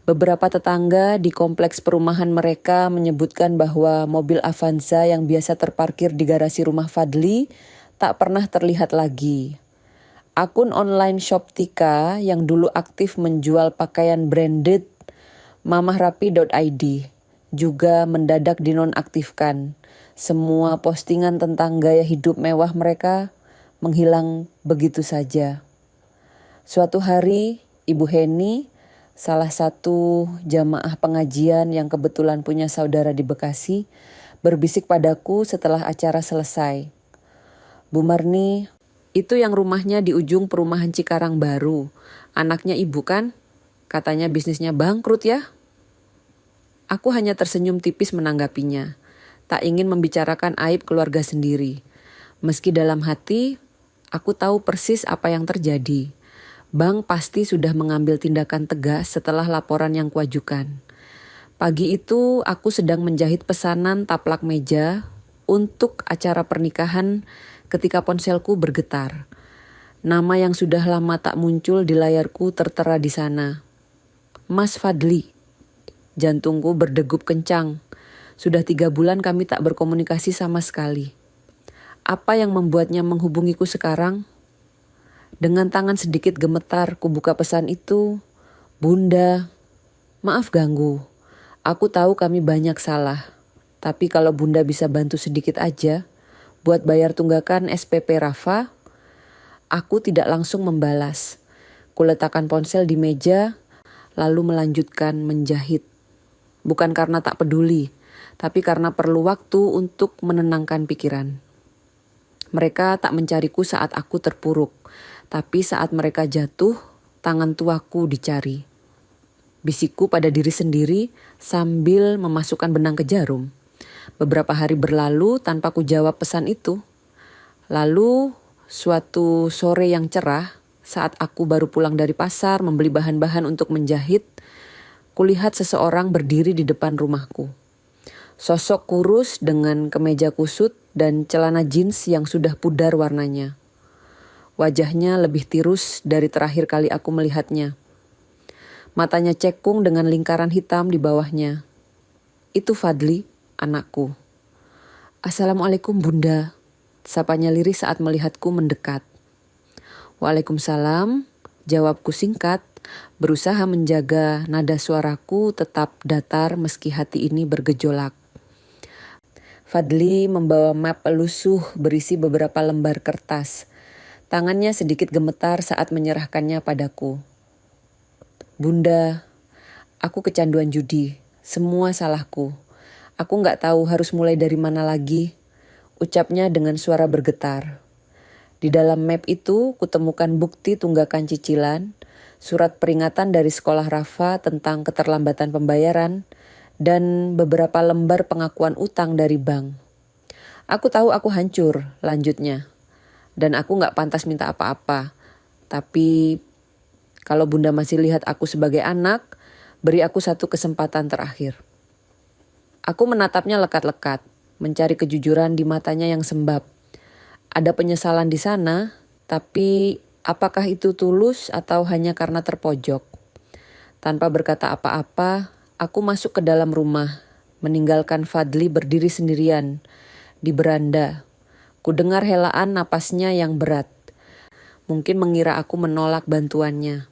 Beberapa tetangga di kompleks perumahan mereka menyebutkan bahwa mobil Avanza yang biasa terparkir di garasi rumah Fadli tak pernah terlihat lagi. Akun online shop Tika yang dulu aktif menjual pakaian branded mamahrapi.id juga mendadak dinonaktifkan. Semua postingan tentang gaya hidup mewah mereka menghilang begitu saja. Suatu hari, Ibu Heni, salah satu jamaah pengajian yang kebetulan punya saudara di Bekasi, berbisik padaku setelah acara selesai. Bu Marni, itu yang rumahnya di ujung perumahan Cikarang Baru. Anaknya ibu kan? Katanya bisnisnya bangkrut ya? Aku hanya tersenyum tipis menanggapinya. Tak ingin membicarakan aib keluarga sendiri. Meski dalam hati, aku tahu persis apa yang terjadi. Bank pasti sudah mengambil tindakan tegas setelah laporan yang kuajukan. Pagi itu aku sedang menjahit pesanan taplak meja untuk acara pernikahan ketika ponselku bergetar. Nama yang sudah lama tak muncul di layarku tertera di sana. Mas Fadli. Jantungku berdegup kencang. Sudah 3 bulan kami tak berkomunikasi sama sekali. Apa yang membuatnya menghubungiku sekarang? Dengan tangan sedikit gemetar, ku buka pesan itu. Bunda, maaf ganggu. Aku tahu kami banyak salah. Tapi kalau Bunda bisa bantu sedikit aja, buat bayar tunggakan SPP Rafa, aku tidak langsung membalas. Kuletakkan ponsel di meja, lalu melanjutkan menjahit. Bukan karena tak peduli, tapi karena perlu waktu untuk menenangkan pikiran. Mereka tak mencariku saat aku terpuruk. Tapi saat mereka jatuh, tangan tuaku dicari. Bisikku pada diri sendiri sambil memasukkan benang ke jarum. Beberapa hari berlalu tanpa ku jawab pesan itu. Lalu suatu sore yang cerah, saat aku baru pulang dari pasar membeli bahan-bahan untuk menjahit, kulihat seseorang berdiri di depan rumahku. Sosok kurus dengan kemeja kusut dan celana jeans yang sudah pudar warnanya. Wajahnya lebih tirus dari terakhir kali aku melihatnya. Matanya cekung dengan lingkaran hitam di bawahnya. Itu Fadli, anakku. Assalamualaikum Bunda, sapanya lirih saat melihatku mendekat. Waalaikumsalam, jawabku singkat, berusaha menjaga nada suaraku tetap datar meski hati ini bergejolak. Fadli membawa map pelusuh berisi beberapa lembar kertas. Tangannya sedikit gemetar saat menyerahkannya padaku. Bunda, aku kecanduan judi. Semua salahku. Aku gak tahu harus mulai dari mana lagi. Ucapnya dengan suara bergetar. Di dalam map itu kutemukan bukti tunggakan cicilan, surat peringatan dari sekolah Rafa tentang keterlambatan pembayaran, dan beberapa lembar pengakuan utang dari bank. Aku tahu aku hancur, lanjutnya. Dan aku gak pantas minta apa-apa. Tapi kalau Bunda masih lihat aku sebagai anak, beri aku satu kesempatan terakhir. Aku menatapnya lekat-lekat, mencari kejujuran di matanya yang sembab. Ada penyesalan di sana, tapi apakah itu tulus atau hanya karena terpojok? Tanpa berkata apa-apa, aku masuk ke dalam rumah, meninggalkan Fadli berdiri sendirian di beranda. Kudengar helaan napasnya yang berat. Mungkin mengira aku menolak bantuannya.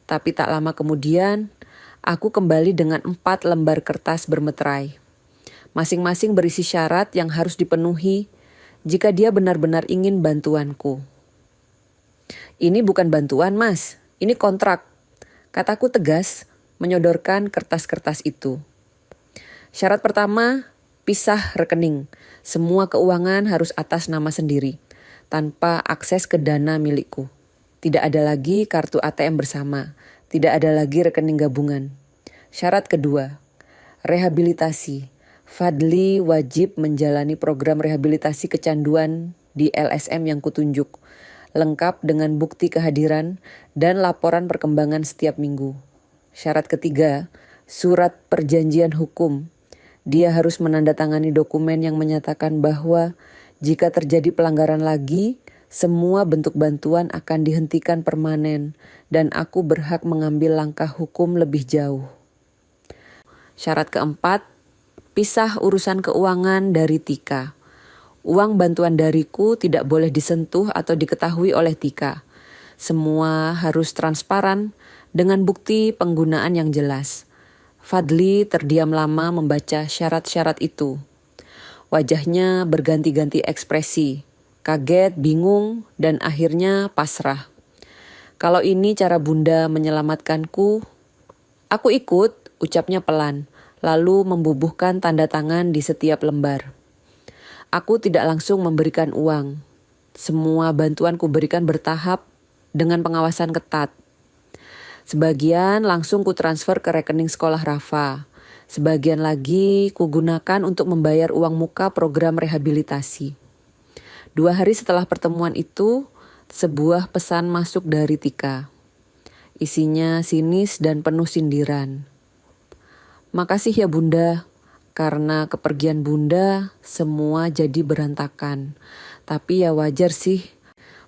Tapi tak lama kemudian, aku kembali dengan 4 lembar kertas bermeterai. Masing-masing berisi syarat yang harus dipenuhi jika dia benar-benar ingin bantuanku. Ini bukan bantuan, Mas. Ini kontrak. Kataku tegas, menyodorkan kertas-kertas itu. Syarat pertama, pisah rekening. Semua keuangan harus atas nama sendiri, tanpa akses ke dana milikku. Tidak ada lagi kartu ATM bersama. Tidak ada lagi rekening gabungan. Syarat kedua, rehabilitasi. Fadli wajib menjalani program rehabilitasi kecanduan di LSM yang kutunjuk, lengkap dengan bukti kehadiran dan laporan perkembangan setiap minggu. Syarat ketiga, surat perjanjian hukum. Dia harus menandatangani dokumen yang menyatakan bahwa jika terjadi pelanggaran lagi, semua bentuk bantuan akan dihentikan permanen dan aku berhak mengambil langkah hukum lebih jauh. Syarat keempat, pisah urusan keuangan dari Tika. Uang bantuan dariku tidak boleh disentuh atau diketahui oleh Tika. Semua harus transparan dengan bukti penggunaan yang jelas. Fadli terdiam lama membaca syarat-syarat itu. Wajahnya berganti-ganti ekspresi, kaget, bingung, dan akhirnya pasrah. Kalau ini cara Bunda menyelamatkanku, aku ikut, ucapnya pelan, lalu membubuhkan tanda tangan di setiap lembar. Aku tidak langsung memberikan uang. Semua bantuan kuberikan bertahap dengan pengawasan ketat. Sebagian langsung kutransfer ke rekening sekolah Rafa. Sebagian lagi kugunakan untuk membayar uang muka program rehabilitasi. 2 hari setelah pertemuan itu, sebuah pesan masuk dari Tika. Isinya sinis dan penuh sindiran. Makasih ya Bunda, karena kepergian Bunda semua jadi berantakan. Tapi ya wajar sih,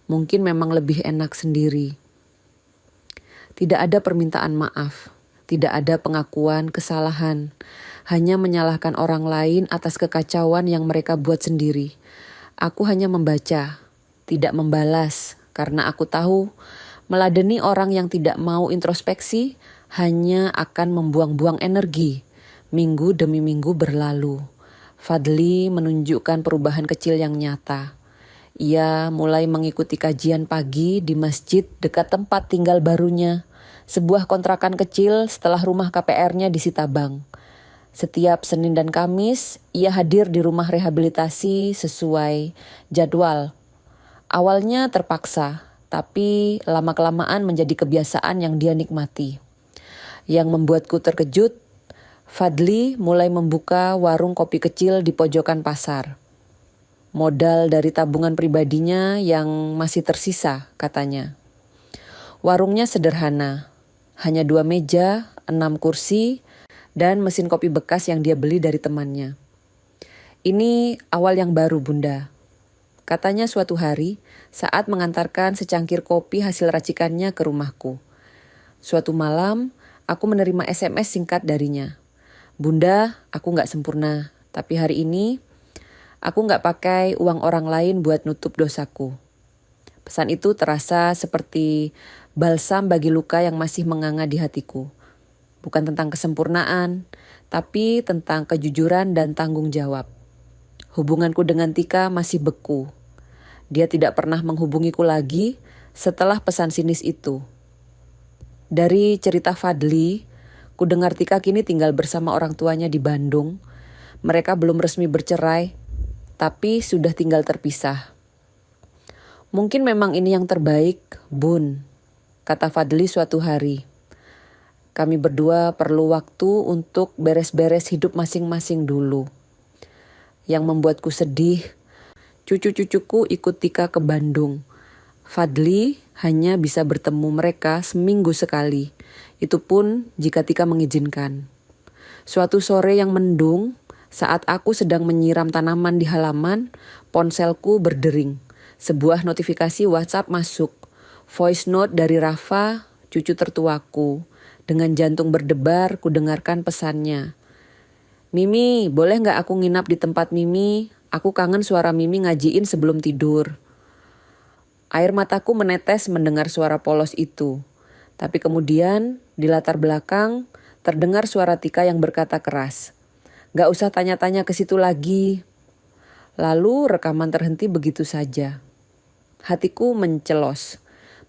mungkin memang lebih enak sendiri. Tidak ada permintaan maaf, tidak ada pengakuan kesalahan. Hanya menyalahkan orang lain atas kekacauan yang mereka buat sendiri. Aku hanya membaca, tidak membalas, karena aku tahu meladeni orang yang tidak mau introspeksi hanya akan membuang-buang energi. Minggu demi minggu berlalu. Fadli menunjukkan perubahan kecil yang nyata. Ia mulai mengikuti kajian pagi di masjid dekat tempat tinggal barunya. Sebuah kontrakan kecil setelah rumah KPR-nya di Sitabang. Setiap Senin dan Kamis, ia hadir di rumah rehabilitasi sesuai jadwal. Awalnya terpaksa, tapi lama-kelamaan menjadi kebiasaan yang dia nikmati. Yang membuatku terkejut, Fadli mulai membuka warung kopi kecil di pojokan pasar. Modal dari tabungan pribadinya yang masih tersisa, katanya. Warungnya sederhana, hanya 2 meja, 6 kursi, dan mesin kopi bekas yang dia beli dari temannya. Ini awal yang baru Bunda, katanya suatu hari saat mengantarkan secangkir kopi hasil racikannya ke rumahku. Suatu malam, aku menerima SMS singkat darinya. Bunda, aku gak sempurna, tapi hari ini aku gak pakai uang orang lain buat nutup dosaku. Pesan itu terasa seperti balsam bagi luka yang masih menganga di hatiku. Bukan tentang kesempurnaan, tapi tentang kejujuran dan tanggung jawab. Hubunganku dengan Tika masih beku. Dia tidak pernah menghubungiku lagi setelah pesan sinis itu. Dari cerita Fadli, ku dengar Tika kini tinggal bersama orang tuanya di Bandung. Mereka belum resmi bercerai, tapi sudah tinggal terpisah. Mungkin memang ini yang terbaik, Bun, kata Fadli suatu hari. Kami berdua perlu waktu untuk beres-beres hidup masing-masing dulu. Yang membuatku sedih, cucu-cucuku ikut Tika ke Bandung. Fadli hanya bisa bertemu mereka seminggu sekali. Itu pun jika Tika mengizinkan. Suatu sore yang mendung, saat aku sedang menyiram tanaman di halaman, ponselku berdering. Sebuah notifikasi WhatsApp masuk. Voice note dari Rafa, cucu tertuaku. Dengan jantung berdebar, ku dengarkan pesannya. Mimi, boleh gak aku nginap di tempat Mimi? Aku kangen suara Mimi ngajiin sebelum tidur. Air mataku menetes mendengar suara polos itu. Tapi kemudian di latar belakang terdengar suara Tika yang berkata keras. Gak usah tanya-tanya ke situ lagi. Lalu rekaman terhenti begitu saja. Hatiku mencelos.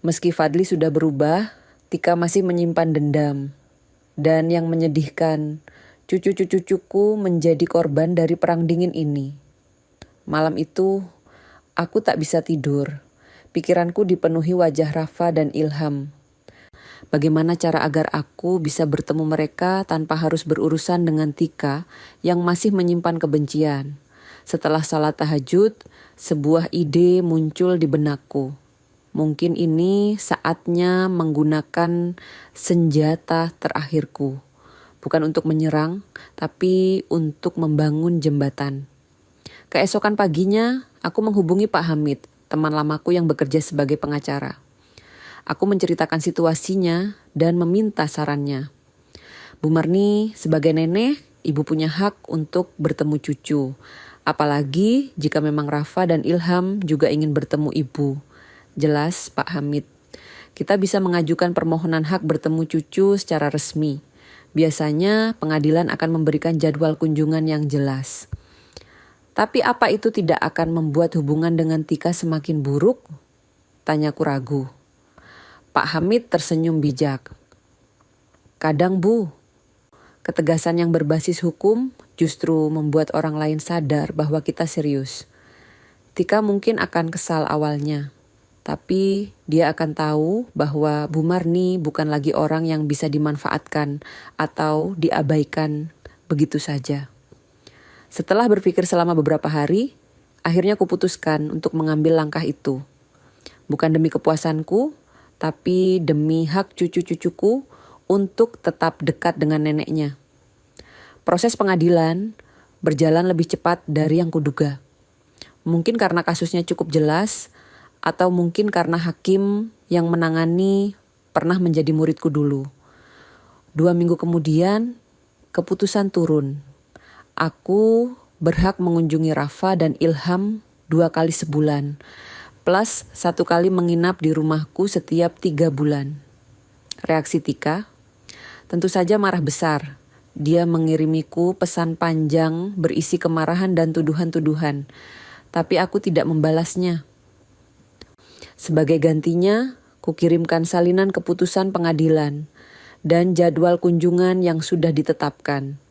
Meski Fadli sudah berubah, Tika masih menyimpan dendam. Dan yang menyedihkan, cucu-cucuku menjadi korban dari perang dingin ini. Malam itu, aku tak bisa tidur. pikiranku dipenuhi wajah Rafa dan Ilham. Bagaimana cara agar aku bisa bertemu mereka tanpa harus berurusan dengan Tika yang masih menyimpan kebencian? Setelah salat tahajud, sebuah ide muncul di benakku. Mungkin ini saatnya menggunakan senjata terakhirku. Bukan untuk menyerang, tapi untuk membangun jembatan. Keesokan paginya, aku menghubungi Pak Hamid, teman lamaku yang bekerja sebagai pengacara. Aku menceritakan situasinya dan meminta sarannya. Bu Marni, sebagai nenek, ibu punya hak untuk bertemu cucu. Apalagi jika memang Rafa dan Ilham juga ingin bertemu ibu. Jelas, Pak Hamid. Kita bisa mengajukan permohonan hak bertemu cucu secara resmi. Biasanya pengadilan akan memberikan jadwal kunjungan yang jelas. Tapi apa itu tidak akan membuat hubungan dengan Tika semakin buruk? Tanyaku ragu. Pak Hamid tersenyum bijak. Kadang Bu, ketegasan yang berbasis hukum justru membuat orang lain sadar bahwa kita serius. Tika mungkin akan kesal awalnya, tapi dia akan tahu bahwa Bu Marni bukan lagi orang yang bisa dimanfaatkan atau diabaikan begitu saja. Setelah berpikir selama beberapa hari, akhirnya kuputuskan untuk mengambil langkah itu. Bukan demi kepuasanku, tapi demi hak cucu-cucuku untuk tetap dekat dengan neneknya. Proses pengadilan berjalan lebih cepat dari yang kuduga. Mungkin karena kasusnya cukup jelas, atau mungkin karena hakim yang menangani pernah menjadi muridku dulu. 2 minggu kemudian, keputusan turun. Aku berhak mengunjungi Rafa dan Ilham 2 kali sebulan. Plus 1 kali menginap di rumahku setiap 3 bulan. Reaksi Tika? Tentu saja marah besar. Dia mengirimiku pesan panjang berisi kemarahan dan tuduhan-tuduhan. Tapi aku tidak membalasnya. Sebagai gantinya, kukirimkan salinan keputusan pengadilan dan jadwal kunjungan yang sudah ditetapkan.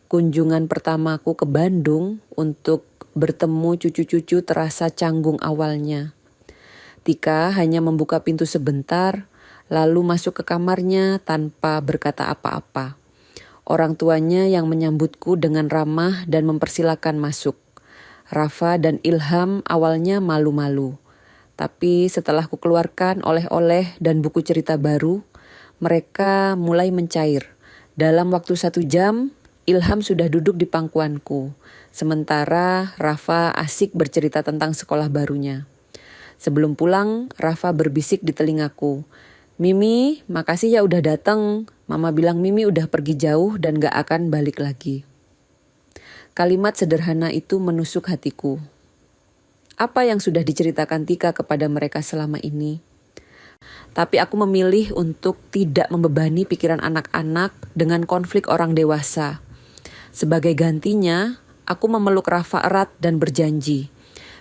Kunjungan pertamaku ke Bandung untuk bertemu cucu-cucu terasa canggung awalnya. Tika hanya membuka pintu sebentar, lalu masuk ke kamarnya tanpa berkata apa-apa. Orang tuanya yang menyambutku dengan ramah dan mempersilakan masuk. Rafa dan Ilham awalnya malu-malu. Tapi setelah kukeluarkan oleh-oleh dan buku cerita baru, mereka mulai mencair. Dalam waktu 1 jam, Ilham sudah duduk di pangkuanku. Sementara Rafa asik bercerita tentang sekolah barunya. Sebelum pulang, Rafa berbisik di telingaku. Mimi, makasih ya udah datang. Mama bilang Mimi udah pergi jauh dan gak akan balik lagi. Kalimat sederhana itu menusuk hatiku. Apa yang sudah diceritakan Tika kepada mereka selama ini? Tapi aku memilih untuk tidak membebani pikiran anak-anak dengan konflik orang dewasa. Sebagai gantinya, aku memeluk Rafa erat dan berjanji,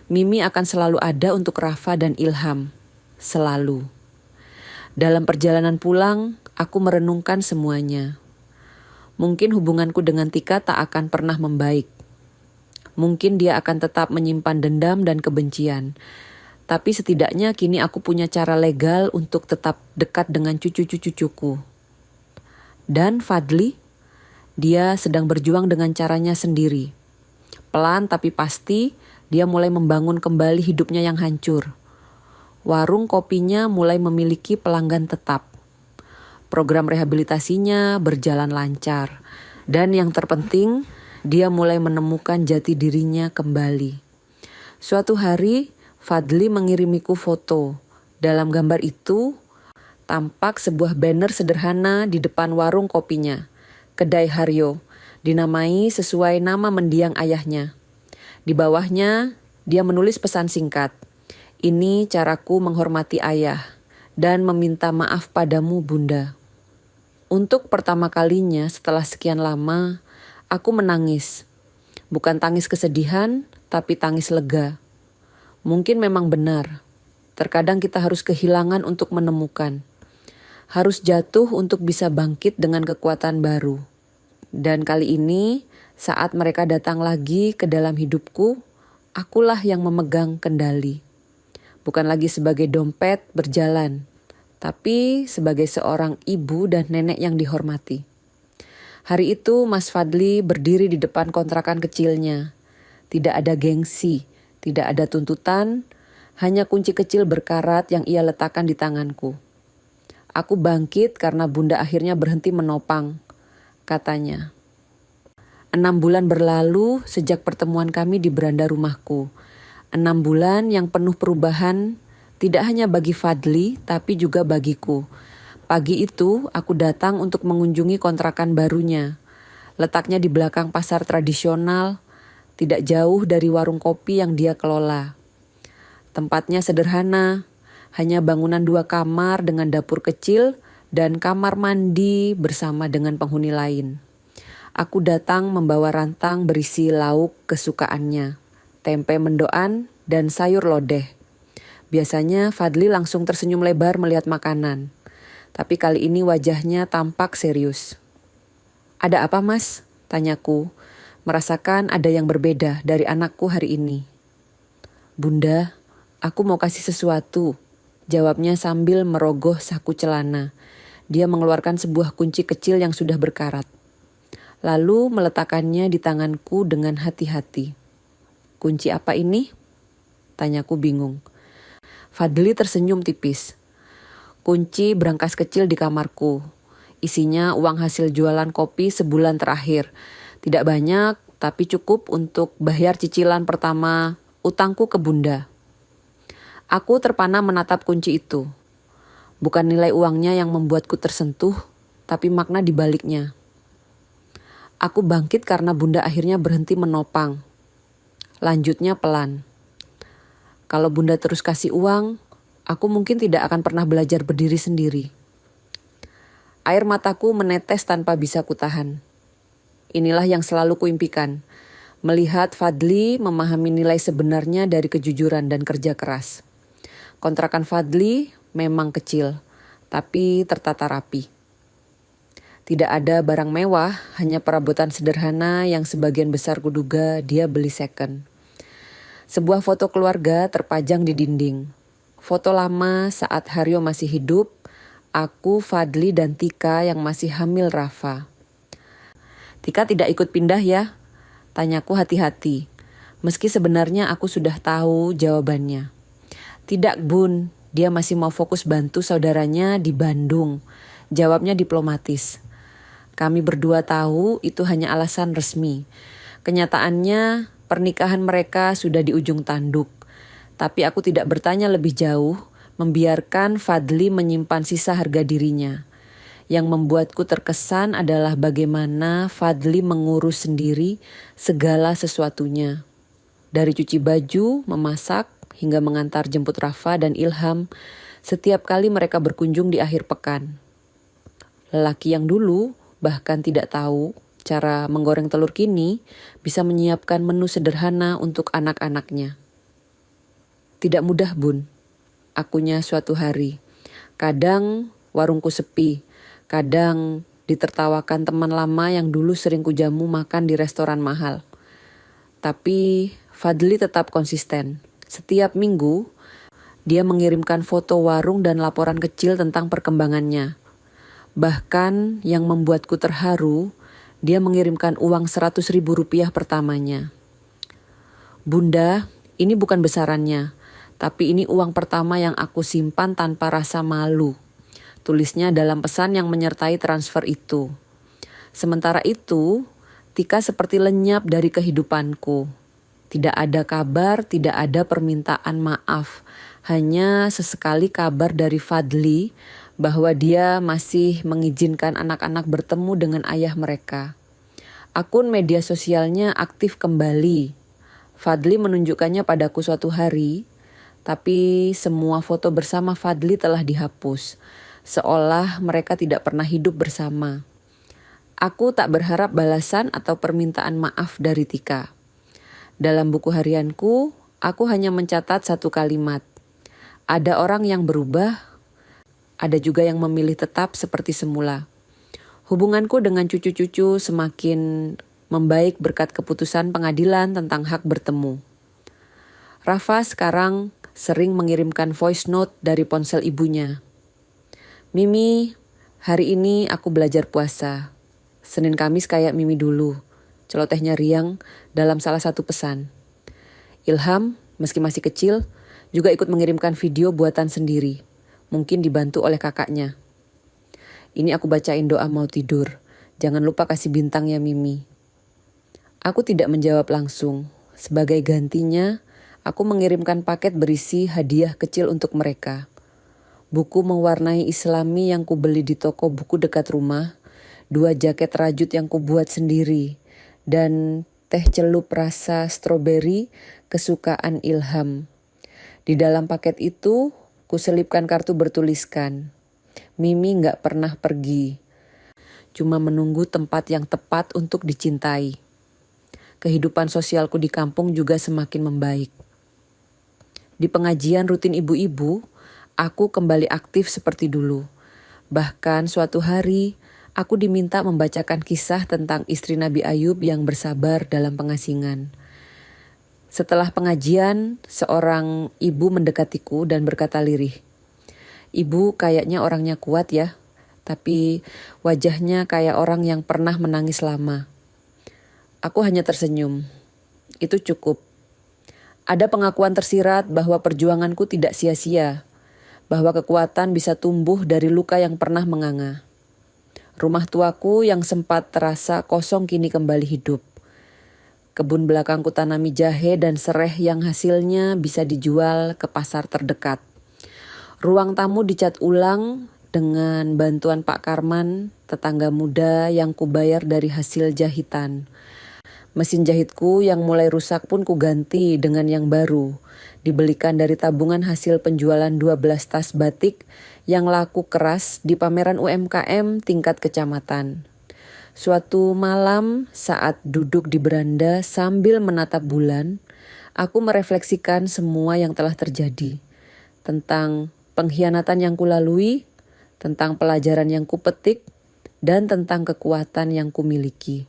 Mimi akan selalu ada untuk Rafa dan Ilham. Selalu. Dalam perjalanan pulang, aku merenungkan semuanya. Mungkin hubunganku dengan Tika tak akan pernah membaik. Mungkin dia akan tetap menyimpan dendam dan kebencian. Tapi setidaknya kini aku punya cara legal untuk tetap dekat dengan cucu-cucuku. Dan Fadli, dia sedang berjuang dengan caranya sendiri. Pelan tapi pasti, dia mulai membangun kembali hidupnya yang hancur. Warung kopinya mulai memiliki pelanggan tetap. Program rehabilitasinya berjalan lancar. Dan yang terpenting, dia mulai menemukan jati dirinya kembali. Suatu hari, Fadli mengirimiku foto. Dalam gambar itu, tampak sebuah banner sederhana di depan warung kopinya. Kedai Haryo, dinamai sesuai nama mendiang ayahnya. Di bawahnya, dia menulis pesan singkat. Ini caraku menghormati ayah dan meminta maaf padamu, Bunda. Untuk pertama kalinya setelah sekian lama, aku menangis. Bukan tangis kesedihan, tapi tangis lega. Mungkin memang benar. Terkadang kita harus kehilangan untuk menemukan. Harus jatuh untuk bisa bangkit dengan kekuatan baru. Dan kali ini, saat mereka datang lagi ke dalam hidupku, akulah yang memegang kendali. Bukan lagi sebagai dompet berjalan, tapi sebagai seorang ibu dan nenek yang dihormati. Hari itu Mas Fadli berdiri di depan kontrakan kecilnya. Tidak ada gengsi, tidak ada tuntutan, hanya kunci kecil berkarat yang ia letakkan di tanganku. Aku bangkit karena Bunda akhirnya berhenti menopang, katanya. 6 bulan berlalu sejak pertemuan kami di beranda rumahku. 6 bulan yang penuh perubahan, tidak hanya bagi Fadli, tapi juga bagiku. Pagi itu, aku datang untuk mengunjungi kontrakan barunya. Letaknya di belakang pasar tradisional, tidak jauh dari warung kopi yang dia kelola. Tempatnya sederhana, hanya bangunan 2 kamar dengan dapur kecil dan kamar mandi bersama dengan penghuni lain. Aku datang membawa rantang berisi lauk kesukaannya, tempe mendoan dan sayur lodeh. Biasanya Fadli langsung tersenyum lebar melihat makanan. Tapi kali ini wajahnya tampak serius. "Ada apa, Mas?" tanyaku, merasakan ada yang berbeda dari anakku hari ini. "Bunda, aku mau kasih sesuatu," jawabnya sambil merogoh saku celana. Dia mengeluarkan sebuah kunci kecil yang sudah berkarat. Lalu meletakkannya di tanganku dengan hati-hati. "Kunci apa ini?" tanyaku bingung. Fadli tersenyum tipis. "Kunci brankas kecil di kamarku. Isinya uang hasil jualan kopi sebulan terakhir. Tidak banyak, tapi cukup untuk bayar cicilan pertama utangku ke Bunda." Aku terpana menatap kunci itu. Bukan nilai uangnya yang membuatku tersentuh, tapi makna di baliknya. Aku bangkit karena Bunda akhirnya berhenti menopang. Lanjutnya pelan. "Kalau Bunda terus kasih uang, aku mungkin tidak akan pernah belajar berdiri sendiri." Air mataku menetes tanpa bisa kutahan. Inilah yang selalu kuimpikan, melihat Fadli memahami nilai sebenarnya dari kejujuran dan kerja keras. Kontrakan Fadli memang kecil, tapi tertata rapi. Tidak ada barang mewah, hanya perabotan sederhana yang sebagian besar kuduga dia beli second. Sebuah foto keluarga terpajang di dinding. Foto lama saat Haryo masih hidup, aku, Fadli, dan Tika yang masih hamil Rafa. "Tika tidak ikut pindah ya?" tanyaku hati-hati. Meski sebenarnya aku sudah tahu jawabannya. "Tidak, Bun, dia masih mau fokus bantu saudaranya di Bandung," jawabnya diplomatis. Kami berdua tahu itu hanya alasan resmi. Kenyataannya pernikahan mereka sudah di ujung tanduk. Tapi aku tidak bertanya lebih jauh, membiarkan Fadli menyimpan sisa harga dirinya. Yang membuatku terkesan adalah bagaimana Fadli mengurus sendiri segala sesuatunya. Dari cuci baju, memasak, hingga mengantar jemput Rafa dan Ilham setiap kali mereka berkunjung di akhir pekan. Lelaki yang dulu bahkan tidak tahu cara menggoreng telur kini bisa menyiapkan menu sederhana untuk anak-anaknya. "Tidak mudah, Bun," akunya suatu hari. "Kadang warungku sepi, kadang ditertawakan teman lama yang dulu sering kujamu makan di restoran mahal. Tapi Fadli tetap konsisten. Setiap minggu, dia mengirimkan foto warung dan laporan kecil tentang perkembangannya. Bahkan yang membuatku terharu, dia mengirimkan uang 100.000 rupiah pertamanya. "Bunda, ini bukan besarannya, tapi ini uang pertama yang aku simpan tanpa rasa malu," tulisnya dalam pesan yang menyertai transfer itu. Sementara itu, Tika seperti lenyap dari kehidupanku. Tidak ada kabar, tidak ada permintaan maaf. Hanya sesekali kabar dari Fadli bahwa dia masih mengizinkan anak-anak bertemu dengan ayah mereka. Akun media sosialnya aktif kembali. Fadli menunjukkannya padaku suatu hari, tapi semua foto bersama Fadli telah dihapus, seolah mereka tidak pernah hidup bersama. Aku tak berharap balasan atau permintaan maaf dari Tika. Dalam buku harianku, aku hanya mencatat satu kalimat. Ada orang yang berubah, ada juga yang memilih tetap seperti semula. Hubunganku dengan cucu-cucu semakin membaik berkat keputusan pengadilan tentang hak bertemu. Rafa sekarang sering mengirimkan voice note dari ponsel ibunya. Mimi, hari ini aku belajar puasa. Senin Kamis kayak Mimi dulu. Celotehnya riang dalam salah satu pesan. Ilham, meski masih kecil, juga ikut mengirimkan video buatan sendiri. Mungkin dibantu oleh kakaknya. Ini aku bacain doa mau tidur. Jangan lupa kasih bintang ya Mimi. Aku tidak menjawab langsung. Sebagai gantinya, aku mengirimkan paket berisi hadiah kecil untuk mereka. Buku mewarnai Islami yang kubeli di toko buku dekat rumah, 2 jaket rajut yang kubuat sendiri, dan teh celup rasa stroberi kesukaan Ilham. Di dalam paket itu, kuselipkan kartu bertuliskan, Mimi gak pernah pergi, cuma menunggu tempat yang tepat untuk dicintai. Kehidupan sosialku di kampung juga semakin membaik. Di pengajian rutin ibu-ibu, aku kembali aktif seperti dulu. Bahkan suatu hari, aku diminta membacakan kisah tentang istri Nabi Ayub yang bersabar dalam pengasingan. Setelah pengajian, seorang ibu mendekatiku dan berkata lirih, "Ibu kayaknya orangnya kuat ya, tapi wajahnya kayak orang yang pernah menangis lama." Aku hanya tersenyum. Itu cukup. Ada pengakuan tersirat bahwa perjuanganku tidak sia-sia, bahwa kekuatan bisa tumbuh dari luka yang pernah menganga. Rumah tuaku yang sempat terasa kosong kini kembali hidup. Kebun belakangku tanami jahe dan sereh yang hasilnya bisa dijual ke pasar terdekat. Ruang tamu dicat ulang dengan bantuan Pak Karman, tetangga muda yang kubayar dari hasil jahitan. Mesin jahitku yang mulai rusak pun kuganti dengan yang baru, dibelikan dari tabungan hasil penjualan 12 tas batik yang laku keras di pameran UMKM tingkat kecamatan. Suatu malam saat duduk di beranda sambil menatap bulan, aku merefleksikan semua yang telah terjadi. Tentang pengkhianatan yang kulalui, tentang pelajaran yang kupetik, dan tentang kekuatan yang kumiliki.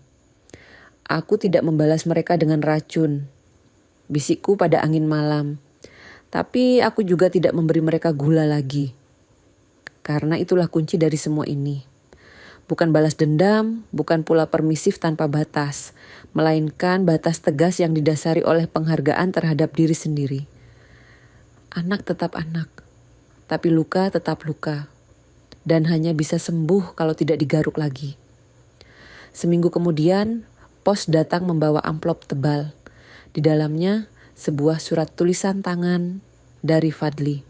Aku tidak membalas mereka dengan racun, bisikku pada angin malam. Tapi aku juga tidak memberi mereka gula lagi. Karena itulah kunci dari semua ini. Bukan balas dendam, bukan pula permisif tanpa batas, melainkan batas tegas yang didasari oleh penghargaan terhadap diri sendiri. Anak tetap anak, tapi luka tetap luka. Dan hanya bisa sembuh kalau tidak digaruk lagi. Seminggu kemudian, pos datang membawa amplop tebal. Di dalamnya sebuah surat tulisan tangan dari Fadli.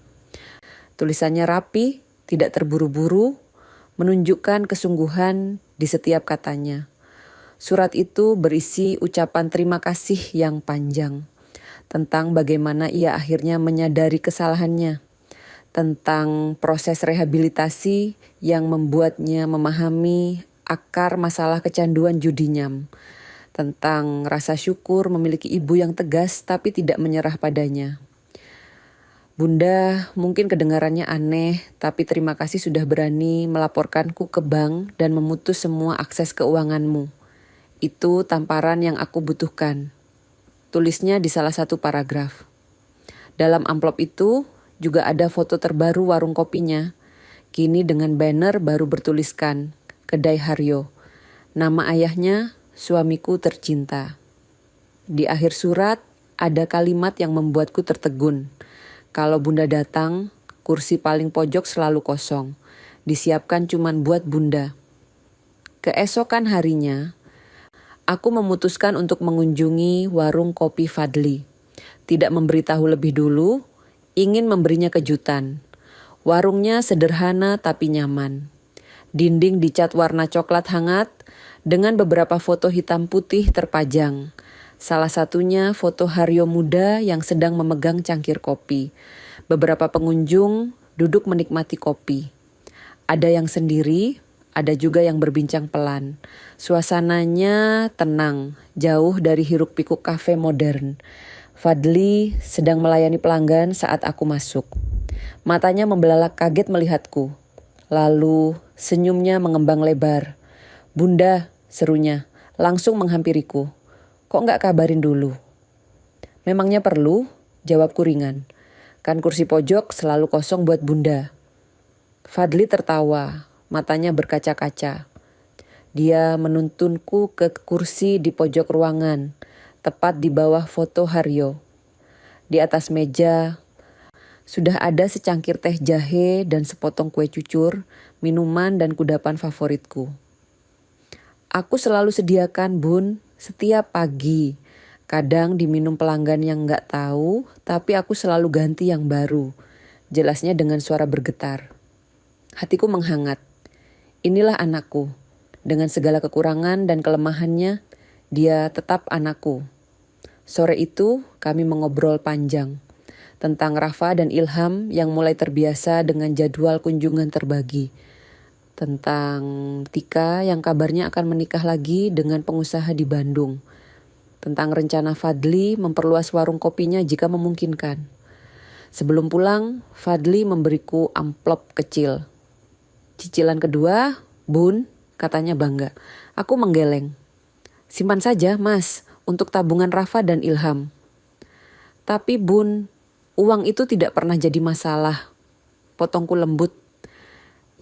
Tulisannya rapi, tidak terburu-buru, menunjukkan kesungguhan di setiap katanya. Surat itu berisi ucapan terima kasih yang panjang. Tentang bagaimana ia akhirnya menyadari kesalahannya. Tentang proses rehabilitasi yang membuatnya memahami akar masalah kecanduan judi nyam. Tentang rasa syukur memiliki ibu yang tegas tapi tidak menyerah padanya. Bunda, mungkin kedengarannya aneh, tapi terima kasih sudah berani melaporkanku ke bank dan memutus semua akses keuanganmu. Itu tamparan yang aku butuhkan. Tulisnya di salah satu paragraf. Dalam amplop itu juga ada foto terbaru warung kopinya. Kini dengan banner baru bertuliskan, Kedai Haryo. Nama ayahnya, suamiku tercinta. Di akhir surat ada kalimat yang membuatku tertegun. Kalau Bunda datang, kursi paling pojok selalu kosong. Disiapkan cuman buat Bunda. Keesokan harinya, aku memutuskan untuk mengunjungi warung kopi Fadli. Tidak memberitahu lebih dulu, ingin memberinya kejutan. Warungnya sederhana tapi nyaman. Dinding dicat warna coklat hangat, dengan beberapa foto hitam putih terpajang. Salah satunya foto Haryo muda yang sedang memegang cangkir kopi. Beberapa pengunjung duduk menikmati kopi. Ada yang sendiri, ada juga yang berbincang pelan. Suasananya tenang, jauh dari hiruk-pikuk kafe modern. Fadli sedang melayani pelanggan saat aku masuk. Matanya membelalak kaget melihatku. Lalu senyumnya mengembang lebar. Bunda, serunya, langsung menghampiriku. Kok gak kabarin dulu? Memangnya perlu? Jawabku ringan. Kan kursi pojok selalu kosong buat bunda. Fadli tertawa, matanya berkaca-kaca. Dia menuntunku ke kursi di pojok ruangan, tepat di bawah foto Haryo. Di atas meja sudah ada secangkir teh jahe dan sepotong kue cucur, minuman dan kudapan favoritku. Aku selalu sediakan, Bun, setiap pagi. Kadang diminum pelanggan yang nggak tahu, tapi aku selalu ganti yang baru. Jelasnya dengan suara bergetar. Hatiku menghangat. Inilah anakku. Dengan segala kekurangan dan kelemahannya, dia tetap anakku. Sore itu kami mengobrol panjang tentang Rafa dan Ilham yang mulai terbiasa dengan jadwal kunjungan terbagi. Tentang Tika yang kabarnya akan menikah lagi dengan pengusaha di Bandung. Tentang rencana Fadli memperluas warung kopinya jika memungkinkan. Sebelum pulang, Fadli memberiku amplop kecil. Cicilan kedua, Bun, katanya bangga. Aku menggeleng. Simpan saja, Mas, untuk tabungan Rafa dan Ilham. Tapi Bun, uang itu tidak pernah jadi masalah. Potongku lembut.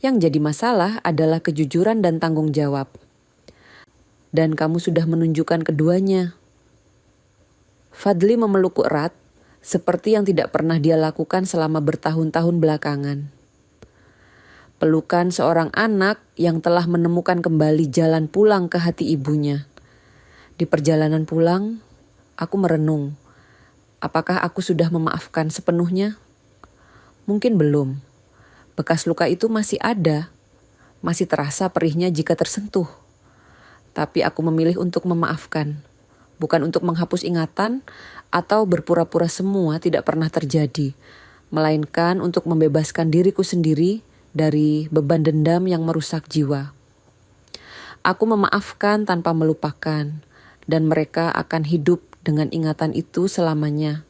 Yang jadi masalah adalah kejujuran dan tanggung jawab. Dan kamu sudah menunjukkan keduanya. Fadli memelukku erat, seperti yang tidak pernah dia lakukan selama bertahun-tahun belakangan. Pelukan seorang anak yang telah menemukan kembali jalan pulang ke hati ibunya. Di perjalanan pulang, aku merenung. Apakah aku sudah memaafkan sepenuhnya? Mungkin belum. Bekas luka itu masih ada. Masih terasa perihnya jika tersentuh. Tapi aku memilih untuk memaafkan. Bukan untuk menghapus ingatan atau berpura-pura semua tidak pernah terjadi. Melainkan untuk membebaskan diriku sendiri dari beban dendam yang merusak jiwa. Aku memaafkan tanpa melupakan, dan mereka akan hidup dengan ingatan itu selamanya.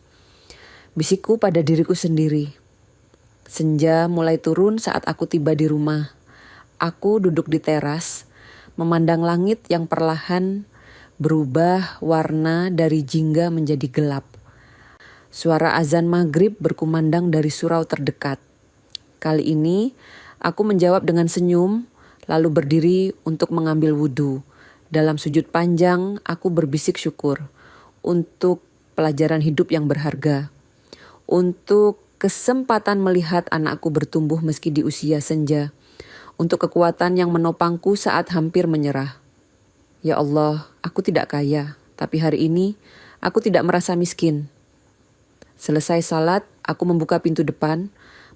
Bisikku pada diriku sendiri. Senja mulai turun saat aku tiba di rumah. Aku duduk di teras, memandang langit yang perlahan berubah warna dari jingga menjadi gelap. Suara azan maghrib berkumandang dari surau terdekat. Kali ini, aku menjawab dengan senyum, lalu berdiri untuk mengambil wudhu. Dalam sujud panjang, aku berbisik syukur untuk pelajaran hidup yang berharga. Untuk kesempatan melihat anakku bertumbuh meski di usia senja. Untuk kekuatan yang menopangku saat hampir menyerah. Ya Allah, aku tidak kaya, tapi hari ini aku tidak merasa miskin. Selesai salat, aku membuka pintu depan,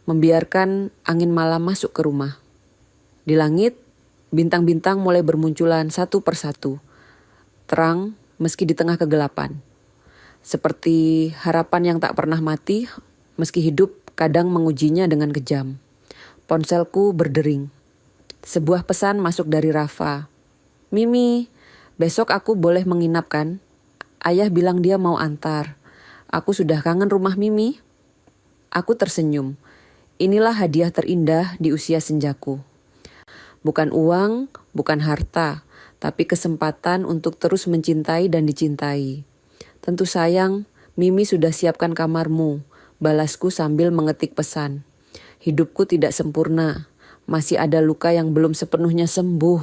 membiarkan angin malam masuk ke rumah. Di langit, bintang-bintang mulai bermunculan satu persatu. Terang meski di tengah kegelapan. Seperti harapan yang tak pernah mati, meski hidup kadang mengujinya dengan kejam. Ponselku berdering. Sebuah pesan masuk dari Rafa. Mimi, besok aku boleh menginap kan? Ayah bilang dia mau antar. Aku sudah kangen rumah Mimi. Aku tersenyum. Inilah hadiah terindah di usia senjaku. Bukan uang, bukan harta, tapi kesempatan untuk terus mencintai dan dicintai. Tentu sayang, Mimi sudah siapkan kamarmu, balasku sambil mengetik pesan. Hidupku tidak sempurna, masih ada luka yang belum sepenuhnya sembuh.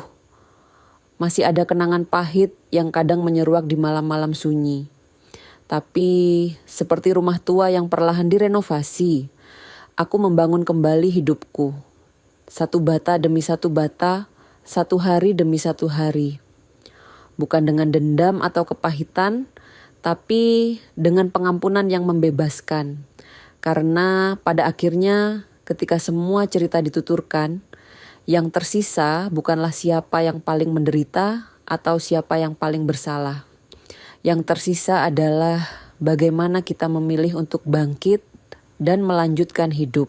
Masih ada kenangan pahit yang kadang menyeruak di malam-malam sunyi. Tapi seperti rumah tua yang perlahan direnovasi, aku membangun kembali hidupku. Satu bata demi satu bata, satu hari demi satu hari. Bukan dengan dendam atau kepahitan, tapi dengan pengampunan yang membebaskan. Karena pada akhirnya ketika semua cerita dituturkan, yang tersisa bukanlah siapa yang paling menderita atau siapa yang paling bersalah. Yang tersisa adalah bagaimana kita memilih untuk bangkit dan melanjutkan hidup.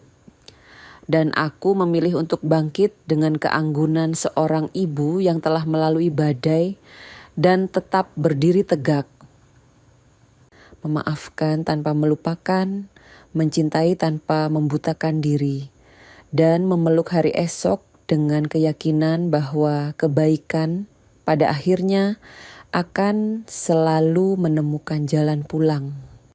Dan aku memilih untuk bangkit dengan keanggunan seorang ibu yang telah melalui badai dan tetap berdiri tegak. Memaafkan tanpa melupakan, mencintai tanpa membutakan diri, dan memeluk hari esok dengan keyakinan bahwa kebaikan pada akhirnya akan selalu menemukan jalan pulang.